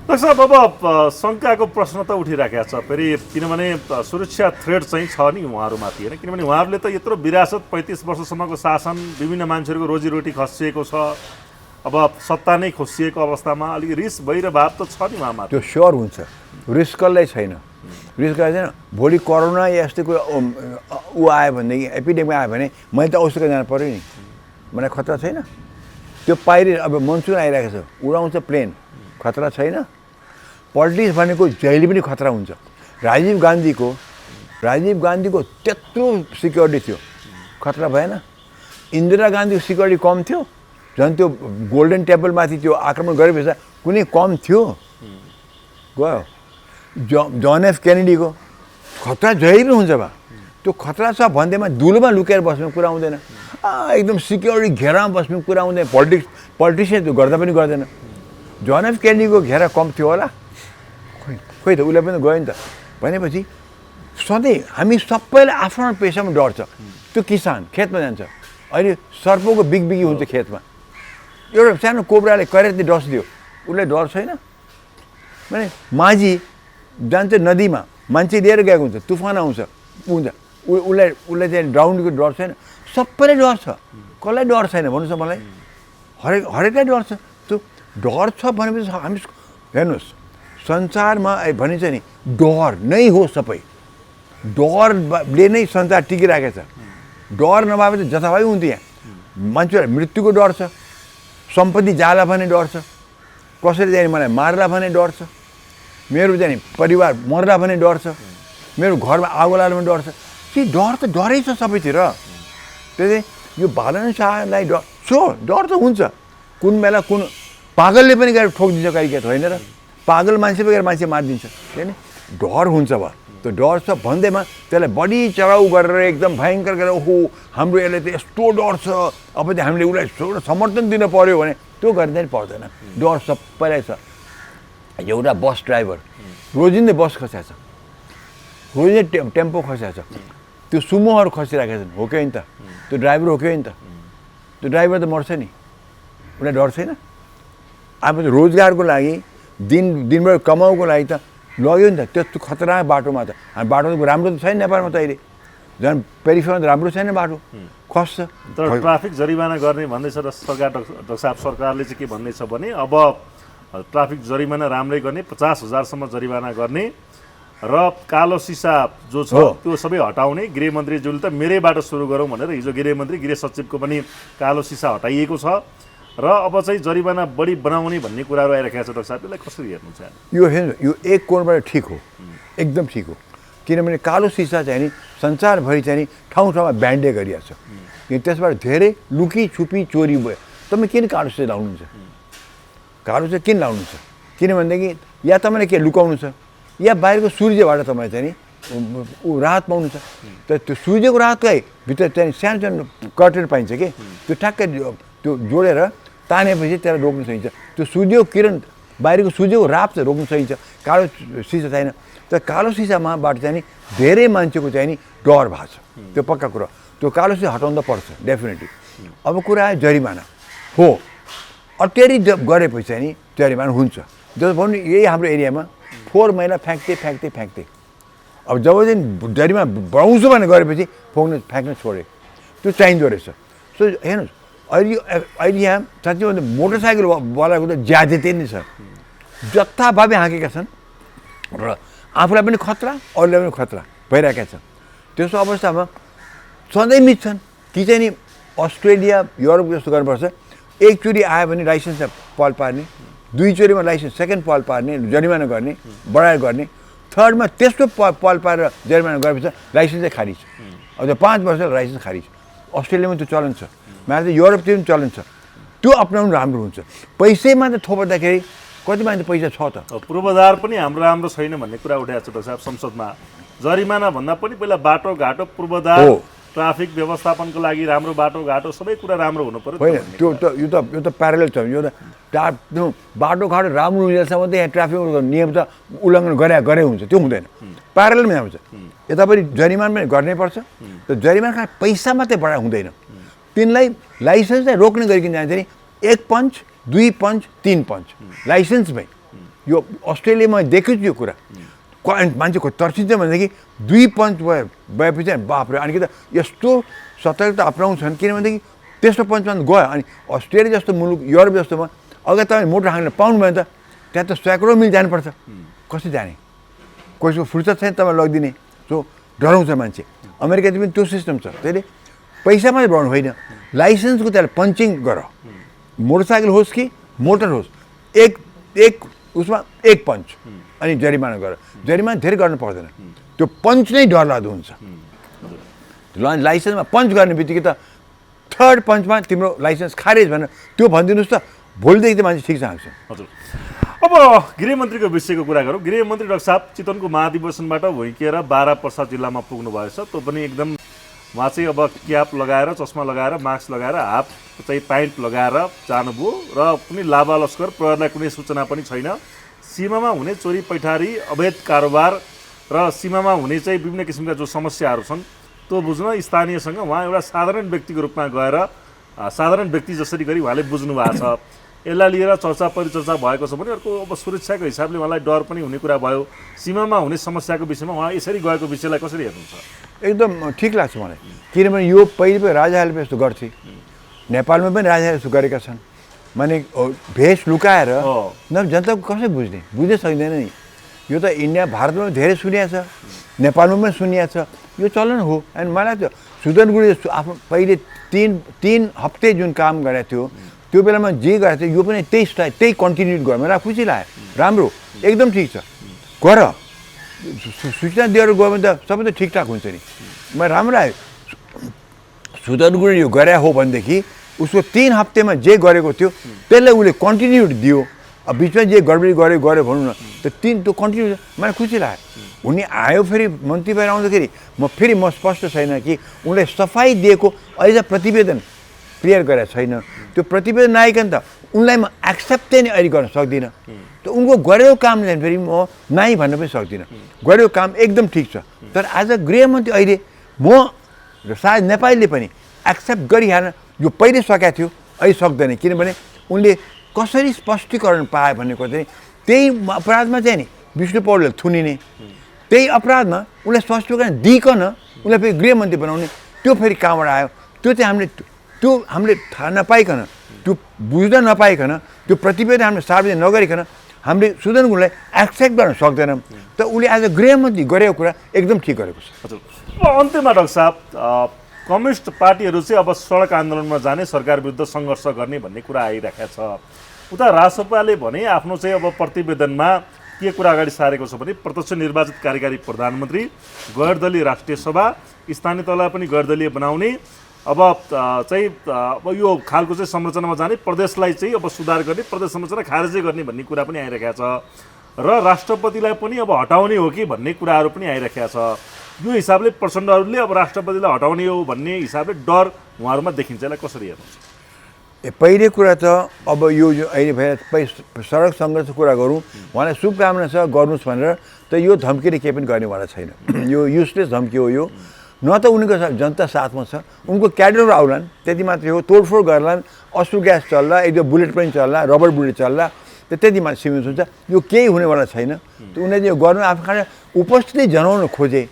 डाक्टर साहब, अब शङ्काको प्रश्न त उठिराखेको छ फेरि, किनभने सुरक्षा थ्रेट चाहिँ छ नि उहाँहरूमाथि होइन, किनभने उहाँहरूले त यत्रो विरासत 35 वर्षसम्मको शासन, विभिन्न मान्छेहरूको रोजीरोटी खसिएको छ, अब सत्ता नै खोसिएको अवस्थामा अलिक रिस भइरभाव त छ नि उहाँमा। त्यो स्योर हुन्छ, रिस कसलाई छैन, रिस गरेर छैन। भोलि कोरोना या यस्तै कोही ऊ आयो भनेदेखि, एपिडेमिक आयो भने मैले त औषधि जानु पऱ्यो नि, मलाई खतरा छैन। त्यो पाइरे अब मनसुन आइरहेको छ उडाउँछ प्लेन खतरा छैन पोलिटिक्स भनेको जहिले पनि खतरा हुन्छ राजीव गान्धीको त्यत्रो सिक्योरिटी थियो खतरा भएन इन्दिरा गान्धीको सिक्योरिटी कम थियो झन् त्यो गोल्डन टेम्पलमाथि त्यो आक्रमण गरेपछि कुनै कम थियो गयो जन एफ केनेडीको खतरा जहिले पनि हुन्छ बा त्यो खतरा छ भन्दैमा दुलोमा लुकेर बस्ने कुरा हुँदैन एकदम सिक्योरिटी घेरामा बस्ने कुरा हुँदैन पोलिटिसियन त्यो गर्दा पनि गर्दैन जन एफ केनेडीको घेरा कम थियो होला खोइ त उसले पनि गयो नि त भनेपछि सधैँ हामी सबैलाई आफ्नो पेसामा डर छ त्यो किसान खेतमा जान्छ अहिले सर्पको बिगबिगी हुन्छ खेतमा एउटा सानो कोब्राले करेतले डस्दियो उसलाई डर छैन भने माझी जान्छ नदीमा मान्छे लिएर गएको हुन्छ तुफान आउँछ हुन्छ उसलाई चाहिँ ड्राउन्डको डर छैन सबैलाई डर छ कसलाई डर छैन भन्नुहोस् न मलाई हरेकलाई डर छ त्यो डर छ भनेपछि हामी हेर्नुहोस् संसारमा भनिन्छ नि डर नै हो सबै डरले नै संसार टिकिरहेको छ डर नभए जथाभावी हुन्थ्यो यहाँ मान्छेलाई मृत्युको डर छ सम्पत्ति जाला भने डर छ कसैले चाहिँ मलाई मार्ला भने डर छ मेरो चाहिँ परिवार मर्ला भने डर छ मेरो घरमा आगो लाग्ला भने डर छ ती डर त डरै छ सबैतिर त्यसले यो बालन शाहलाई डर त हुन्छ कुन बेला कुन पागलले पनि गएर ठोकिदिन्छ कहिले होइन र पागल मान्छे पनि गएर मान्छे मारिदिन्छ होइन डर हुन्छ भयो त्यो डर छ भन्दैमा त्यसलाई बढी चढाउ गरेर एकदम भयङ्कर गरेर ओहो हाम्रो यसले त यस्तो डर छ अब चाहिँ हामीले उसलाई समर्थन दिन पर्यो भने त्यो गर्दैन पर्दैन डर सबैलाई छ एउटा बस ड्राइभर रोजिँदै बस खसाएको छ रोजिँदै टेम्पो खसाएको छ त्यो सुमोहरू खसिरहेका छन् हो कि होइन त त्यो ड्राइभर हो कि होइन त त्यो ड्राइभर त मर्छ नि उसलाई डर छैन अब रोजगारको लागि दिनभर कमाउको लागि त लग्यो नि त त्यस्तो खतरा बाटोमा त बाटो त राम्रो त छैन नेपालमा त अहिले झन् पेरिफेरमा त राम्रो छैन बाटो खस्छ तर ट्राफिक जरिमाना गर्ने भन्दैछ र डाक्टर साहब सरकारले चाहिँ के भन्दैछ भने अब ट्राफिक जरिमाना राम्रै गर्ने 50,000सम्म जरिमाना गर्ने र कालो सिसा जो छ त्यो सबै हटाउने गृहमन्त्रीज्यूले त मेरैबाट सुरु गरौँ भनेर हिजो गृहमन्त्री गृह सचिवको पनि कालो सिसा हटाइएको छ र अब चाहिँ जरिमाना बढी बनाउने भन्ने कुराहरू आइरहेको छ डाक्टर साहब यसलाई कसरी हेर्नुहुन्छ यो हेर्नु यो एक कोणबाट ठिक हो एकदम ठिक हो किनभने कालो सिसा चाहिँ नि संसारभरि चाहिँ नि ठाउँ ठाउँमा ब्यान्डे गरिएको छ किन त्यसबाट धेरै लुकी छुपी चोरी भयो तपाईँ किन कालो सिसा लाउनुहुन्छ कालो सिसा किन लाउनुहुन्छ किनभनेदेखि या तपाईँले के लुकाउनु छ या बाहिरको सूर्यबाट तपाईँ चाहिँ नि राहत पाउनु छ त त्यो सूर्यको राहतलाई भित्र चाहिँ सानो सानो कर्टेन पाइन्छ कि त्यो ठ्याक्कै त्यो जोडेर तानेपछि त्यसलाई रोक्न सकिन्छ त्यो सूर्यको किरण बाहिरको सूर्यको राप चाहिँ रोक्न सकिन्छ कालो सिसा छैन तर कालो सिसामाबाट चाहिँ नि धेरै मान्छेको चाहिँ नि डर भएको छ त्यो पक्का कुरा त्यो कालो सिसा हटाउनु त पर्छ डेफिनेटली अब कुरा आयो जरिमाना हो अत्याधिक गरेपछि चाहिँ नि जरिमाना हुन्छ जस्तो भन्नु यही हाम्रो एरियामा 4 महिना फ्याँक्दै अब जब चाहिँ जरिमाना बढाउँछु भनेर गरेपछि फ्याँक्न छोडे त्यो चाहिँदो रहेछ सो हेर्नुहोस् अहिले यहाँ साँच्चै भन्दा मोटरसाइकलवालाको त ज्यादै नै छ जथाभावी हाँकेका छन् र आफूलाई पनि खतरा अरूलाई पनि खतरा भइरहेका छ त्यस्तो अवस्थामा सधैँ मिच्छन् कि चाहिँ नि अस्ट्रेलिया युरोप जस्तो गर्नुपर्छ एकचोटि आयो भने लाइसेन्स पल पार्ने दुईचोटिमा लाइसेन्स सेकेन्ड पल पार्ने जरिमाना गर्ने बढाएर गर्ने थर्डमा त्यस्तो पल पारेर जरिमाना गरेपछि लाइसेन्स चाहिँ खारिज अब 5 वर्ष लाइसेन्स खारिज अस्ट्रेलियामा त्यो चलन छ मलाई त युरोपतिर पनि चलन छ त्यो अपनाउनु राम्रो हुन्छ पैसैमा त थोपर्दाखेरि कति मान्छे पैसा छ त पूर्वाधार पनि हाम्रो राम्रो छैन भन्ने कुरा उठाएको छ डाक्टर साहब संसदमा जरिमाना भन्दा पनि पहिला बाटोघाटो पूर्वाधार ट्राफिक व्यवस्थापनको लागि राम्रो बाटोघाटो सबै कुरा राम्रो हुनु पर्यो होइन त्यो त यो त प्यारलल छ यो त बाटोघाटो राम्रो हुनेसम्म त यहाँ ट्राफिक नियम त उल्लङ्घन गरे हुन्छ त्यो हुँदैन प्यारललमा आउँछ यता पनि जरिमाना पनि गर्नैपर्छ त जरिमाना खाना पैसा मात्रै बढा हुँदैन तिनलाई लाइसेन्स चाहिँ रोक्ने गरिकन जान्छ नि 1 पञ्च 2 पञ्च 3 पञ्च लाइसेन्समै यो अस्ट्रेलियामा देखेको छु यो कुरा मान्छेको तर्सिन्छ भनेदेखि 2 पञ्च भएपछि बाफ्रे अनि कि त यस्तो सतर्कता अपनाउँछन् किनभनेदेखि तेस्रो पञ्चमा गयो अनि अस्ट्रेलिया जस्तो मुलुक युरोप जस्तोमा अगर तपाईँ मोटर हाँक्न पाउनु भयो त त्यहाँ त सैकडौँ मिल जानुपर्छ कसरी जाने कसैको फुर्सद छैन तपाईँ लगिदिने सो डराउँछ मान्छे अमेरिकातिर पनि त्यो सिस्टम छ त्यसले पैसा मात्रै बढाउनु होइन लाइसेन्सको त्यसलाई पञ्चिङ गर मोटरसाइकल होस् कि मोटर होस्, एक उसमा एक पञ्च अनि जरिमाना गर। जरिमाना धेरै गर्नु पर्दैन, त्यो पञ्च नै डरलाग्दो हुन्छ। लाइसेन्समा पञ्च गर्ने बित्तिकै त थर्ड पञ्चमा तिम्रो लाइसेन्स खारेज भनेर त्यो भनिदिनुहोस् त, भोलिदेखि त मान्छे ठिक छ हाँक्छ। हजुर, अब गृहमन्त्रीको विषयको कुरा गरौँ। गृहमन्त्री डाक्टर साहब चितवनको महाधिवेशनबाट भुइँकिएर बारा पर्सा जिल्लामा पुग्नु भएछ। त्यो पनि एकदम उहाँ चाहिँ अब क्याप लगाएर, चस्मा लगाएर, मास्क लगाएर, हाफ चाहिँ प्यान्ट लगाएर जानुभयो र कुनै लाभा लस्कर प्रहरीलाई कुनै सूचना पनि छैन। सीमामा हुने चोरी पैठारी, अवैध कारोबार र सीमामा हुने चाहिँ विभिन्न किसिमका जो समस्याहरू छन् त्यो बुझ्न स्थानीयसँग उहाँ एउटा साधारण व्यक्तिको रूपमा गएर साधारण व्यक्ति जसरी गरी उहाँले बुझ्नु भएको छ। यसलाई लिएर चर्चा परिचर्चा भएको छ भने अर्को अब सुरक्षाको हिसाबले उहाँलाई डर पनि हुने कुरा भयो। सीमामा हुने समस्याको विषयमा उहाँ यसरी गएको विषयलाई कसरी हेर्नुहुन्छ? एकदम ठिक लाग्छ मलाई, किनभने यो पहिले राजाहरूले पनि यस्तो गर्थे, नेपालमा पनि राजाहरूले यस्तो गरेका छन्। माने भेष लुकाएर न जनताको कसै बुझ्नै सक्दैन नि। यो त इन्डिया भारतमा धेरै सुनिया छ, नेपालमा पनि सुनिया छ, यो चलन हो। अनि मलाई त सुदन गुरुङले आफ्नो पहिले तीन हप्ते जुन काम गरेको थियो त्यो बेलामा जे गरेको थियो यो पनि त्यही कन्टिन्यू गर्यो, मलाई खुसी लाग्यो। राम्रो, एकदम ठिक छ, गर। सूचना दिएर गयो भने त सबै त ठिकठाक हुन्छ नि। मलाई राम्रो लाग्यो सुदन गुरुङले यो गरे हो भनेदेखि उसको 3 हप्तेमा जे गरेको थियो त्यसलाई उसले कन्टिन्यू दियो। अब बिचमा जे गडबडी गऱ्यो भनौँ न, त्यो कन्टिन्यू, मलाई खुसी लाग्यो। उनी आयो फेरि मन्त्री भएर आउँदाखेरि म स्पष्ट छैन कि उनले सफाई दिएको अझ प्रतिवेदन क्लियर गरेको छैन। त्यो प्रतिवेदन नआइकन त उनलाई म एक्सेप्टै नै अहिले गर्न सक्दिनँ। त उनको गरेको कामले फेरि म नाइ भन्न पनि सक्दिनँ। गरेको काम एकदम ठिक छ, तर आज गृहमन्त्री अहिले म सायद नेपालीले पनि एक्सेप्ट गरिहाल्न, यो पहिले सकेको थियो अहिले सक्दैन। किनभने उनले कसरी स्पष्टीकरण पाए भन्ने कुरा चाहिँ त्यही अपराधमा चाहिँ नि विष्णु पौडेलले थुनिने, त्यही अपराधमा उनलाई स्पष्टीकरण दिइकन उनलाई फेरि गृहमन्त्री बनाउने, त्यो फेरि कहाँबाट आयो? त्यो चाहिँ हामीले थाहा नपाइकन, त्यो बुझ्न नपाइकन, त्यो प्रतिवेदन हामीले सार्वजनिक नगरिकन हामीले सुदन गुरुङलाई एक्सेप्ट गर्न सक्दैनौँ। त उसले आज गृहमन्त्री गरेको कुरा एकदम ठिक गरेको छ। हजुर, अन्त्यमा डाक्टर साहब, कम्युनिस्ट पार्टीहरू चाहिँ अब सडक आन्दोलनमा जाने, सरकार विरुद्ध सङ्घर्ष गर्ने भन्ने कुरा आइरहेको छ। उता राजसभाले भने आफ्नो चाहिँ अब प्रतिवेदनमा के कुरा अगाडि सारेको छ भने प्रत्यक्ष निर्वाचित कार्यकारी प्रधानमन्त्री, गैरदलीय राष्ट्रिय सभा, स्थानीय तहलाई पनि गैरदलीय बनाउने, अब चाहिँ अब यो खालको चाहिँ संरचनामा जाने, प्रदेशलाई चाहिँ अब सुधार गर्ने, प्रदेश संरचना खारेजै गर्ने भन्ने कुरा पनि आइरहेको छ र राष्ट्रपतिलाई पनि अब हटाउने हो कि भन्ने कुराहरू पनि आइरहेको छ। यो हिसाबले प्रचण्डहरूले अब राष्ट्रपतिलाई हटाउने हो भन्ने हिसाबले डर उहाँहरूमा देखिन्छ, यसलाई कसरी हेर्नुहुन्छ? पहिले कुरा त अब यो अहिले भएर सडक सङ्घर्षको कुरा गरौँ, उहाँलाई शुभकामना छ गर्नुहोस् भनेर, त यो धम्कीले केही पनि गर्नेवाला छैन। यो युजलेस धम्की हो यो। न त उनको जनता साथमा छ, उनको क्याडर आउलान् त्यति मात्रै हो, तोडफोड गर्लान्, अश्रु ग्यास चल्ला, एकदम बुलेट पनि चल्ला, रबर बुलेट चल्ला, त्यति मात्र सीमित हुन्छ। यो केही हुनेवाला छैन। उनीहरूले यो गर्नु आफ्नो खाना उपस्थिति जनाउन खोजे,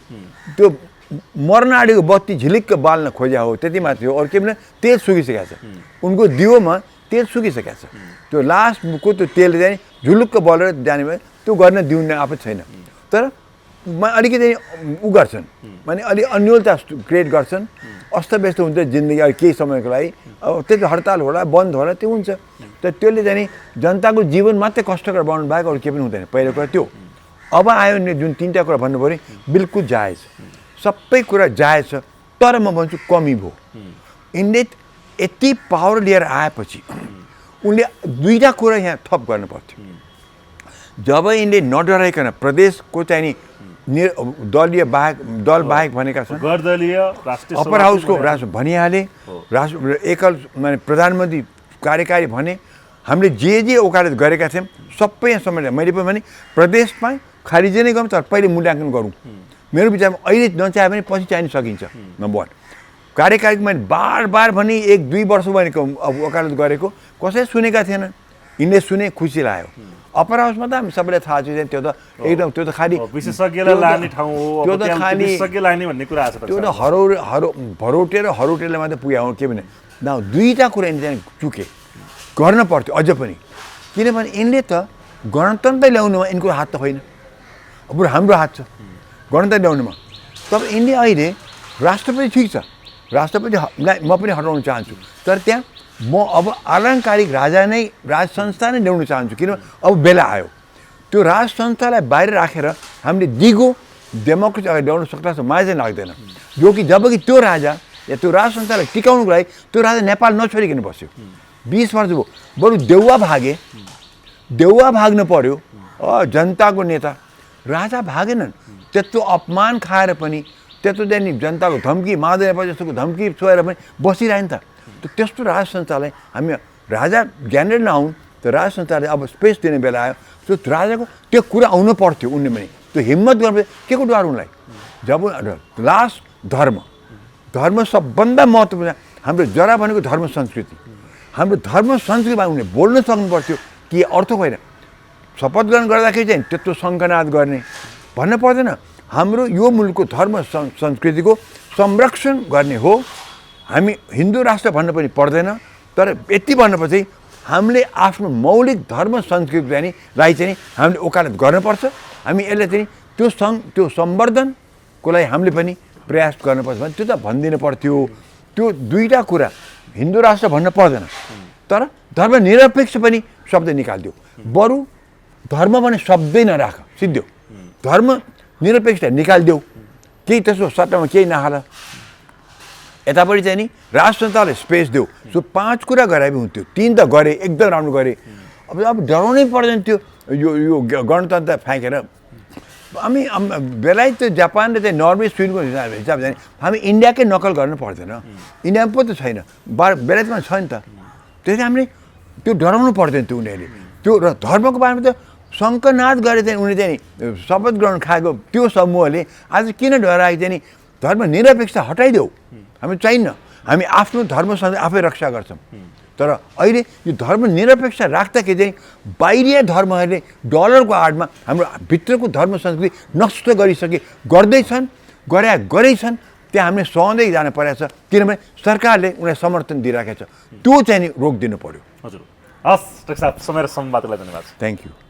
त्यो मर्न आँटेको बत्ती झिलिक्क बाल्न खोज्या हो, त्यति मात्रै हो। अरू केही पनि तेल सुकिसकेको छ, उनको दियोमा तेल सुकिसकेको छ। त्यो लास्टको त्यो तेल चाहिँ झुलुक्क बलेर जाने भए त्यो गर्न दिउने आफै छैन। तर अलिकति उ गर्छन्, माने अलि अन्योलता क्रिएट गर्छन्, अस्तव्यस्त हुन्छ जिन्दगी अहिले केही समयको लागि। अब त्यति हडताल होला, बन्द होला, त्यो हुन्छ। तर त्यसले चाहिँ जनताको जीवन मात्रै कष्टकर बनाउनु बाहेक अरू केही पनि हुँदैन। पहिलो कुरा त्यो। अब आयो भने जुन 3टा कुरा भन्नु पऱ्यो, बिल्कुल जायज, सबै कुरा जायज छ, तर म भन्छु कमी भयो। यिनले यति पावर लिएर आएपछि उनले 2टा कुरा यहाँ थप गर्नु पर्थ्यो। जब यिनले नडराइकन प्रदेशको चाहिँ नि दल बाहेक भनेका छन्, गर्दलीय राष्ट्रिय अप्पर हाउसको भनिहाले, एकल माने प्रधानमन्त्री कार्यकारी भने, हामीले जे वकालत गरेका थियौँ सबै यहाँ समेटेर मैले पनि भने प्रदेशमा खारिज नै गरौँ, तर पहिले मूल्याङ्कन गरौँ। मेरो विचारमा अहिले नचाहे भने पछि चाहिन सकिन्छ। नम्बर 1 कार्यकारिक मैले बार भने 1-2 वर्ष भनेको वकालत गरेको कसै सुनेका थिएनन्, यिनले सुने, खुसी लाग्यो। अप्पर हाउसमा त हामी सबैलाई थाहा छ, त्यो त एकदम त्यो त खालि विशेषज्ञलाई लाने ठाउँ हो, त्यो त खालि विशेषज्ञ लाने भन्ने कुरा आछ। त्यो त हरोटेले मात्रै पुग्यो हो, के भने न 2टा कुरा यिनले चुके, गर्न पर्थ्यो अझ पनि। किनभने यिनले त गणतन्त्र ल्याउनुमा यिनको हात त होइन, अब हाम्रो हात छ गणतन्त्र ल्याउनुमा। तब यिनले अहिले राष्ट्रपति ठिक छ, राष्ट्रपतिलाई म पनि हटाउन चाहन्छु, तर त्यहाँ म अब आलङ्कारिक राजा नै राज संस्था नै ल्याउन चाहन्छु, किन अब बेला आयो। त्यो राज संस्थालाई बाहिर राखेर हामीले दिगो डेमोक्रेसी अगाडि ल्याउन सक्ला जस्तो मलाई चाहिँ लाग्दैन। जो कि जबकि त्यो राजा या त्यो राज संस्थालाई टिकाउनुको लागि त्यो राजा नेपाल नछोडिकन बस्यो, 20 वर्ष भयो। बरु देउवा भाग्न पर्यो, जनताको नेता राजा भागेनन्। त्यत्रो अपमान खाएर पनि, त्यत्रो चाहिँ जनताको धम्की, माधव नेपाल जस्तोको धम्की छोएर पनि बसिरह्यो नि त। त्यस्तो राज संस्थालाई हामी राजा ज्ञानेर नआउन्, त्यो राज संस्थाले अब स्पेस दिने बेला आयो। त्यो राजाको त्यो कुरा आउनु पर्थ्यो उनले पनि, त्यो हिम्मत गर्नु। के को डर उनलाई? जब लास्ट धर्म सबभन्दा महत्त्वपूर्ण। हाम्रो जरा भनेको धर्म संस्कृति। हाम्रो धर्म संस्कृतिमा उनले बोल्न सक्नु पर्थ्यो कि अर्थ होइन। शपथ ग्रहण गर्दाखेरि चाहिँ त्यत्रो शङ्खनाद गर्ने भन्न पर्दैन। हाम्रो यो मुलुकको धर्म संस्कृतिको संरक्षण गर्ने हो। हामी हिन्दू राष्ट्र भन्न पनि पर्दैन, तर यति भन्नुपर्छ हामीले आफ्नो मौलिक धर्म संस्कृतिलाई चाहिँ हामीले वकालत गर्नुपर्छ। हामी यसलाई चाहिँ त्यो सम्वर्धनको लागि हामीले पनि प्रयास गर्नुपर्छ भने त्यो त भनिदिनु पर्थ्यो। त्यो दुईवटा कुरा हिन्दू राष्ट्र भन्न पर्दैन, तर धर्मनिरपेक्ष पनि शब्द निकालिदियो। बरु धर्म भने शब्दै नराख, सिद्धो धर्मनिरपेक्ष निकालिदेऊ, केही त्यसको सट्टामा केही नहाल। यतापट्टि चाहिँ नि राज संस्थालाई स्पेस देऊ। सो 5 कुरा गरे हुन्थ्यो, 3 त गरे, एकदम राम्रो गरे। अब डराउनै पर्दैन थियो यो गणतन्त्र फ्याँकेर। हामी बेलायत, जापान र चाहिँ नर्वे, स्विडेनको हिसाब चाहिँ हामी इन्डियाकै नकल गर्नु पर्दैन। इन्डियामा पो त छैन, बेलायतमा छ नि त। त्यसले हामीले त्यो डराउनु पर्दैन थियो उनीहरूले। त्यो र धर्मको बारेमा त शङ्खनाद गरे चाहिँ उनीहरूले चाहिँ शपथ ग्रहण खाएको त्यो समूहले आज किन डराएको चाहिँ नि धर्मनिरपेक्षता हटाइदेऊ, हामी चाहिन्न। हामी आफ्नो धर्म आफै रक्षा गर्छौँ। तर अहिले यो धर्मनिरपेक्षता राख्दाखेरि चाहिँ बाहिरिया धर्महरूले डलरको आडमा हाम्रो भित्रको धर्म संस्कृति नष्ट गर्दैछन्। त्यहाँ हामीले सहँदै जान परेको छ, किनभने सरकारले उनीलाई समर्थन दिइराखेको छ। त्यो चाहिँ नि रोकिदिनु पर्यो। हजुर, हस् डाक्टर साहब, समय र संवादलाई धन्यवाद। Thank you.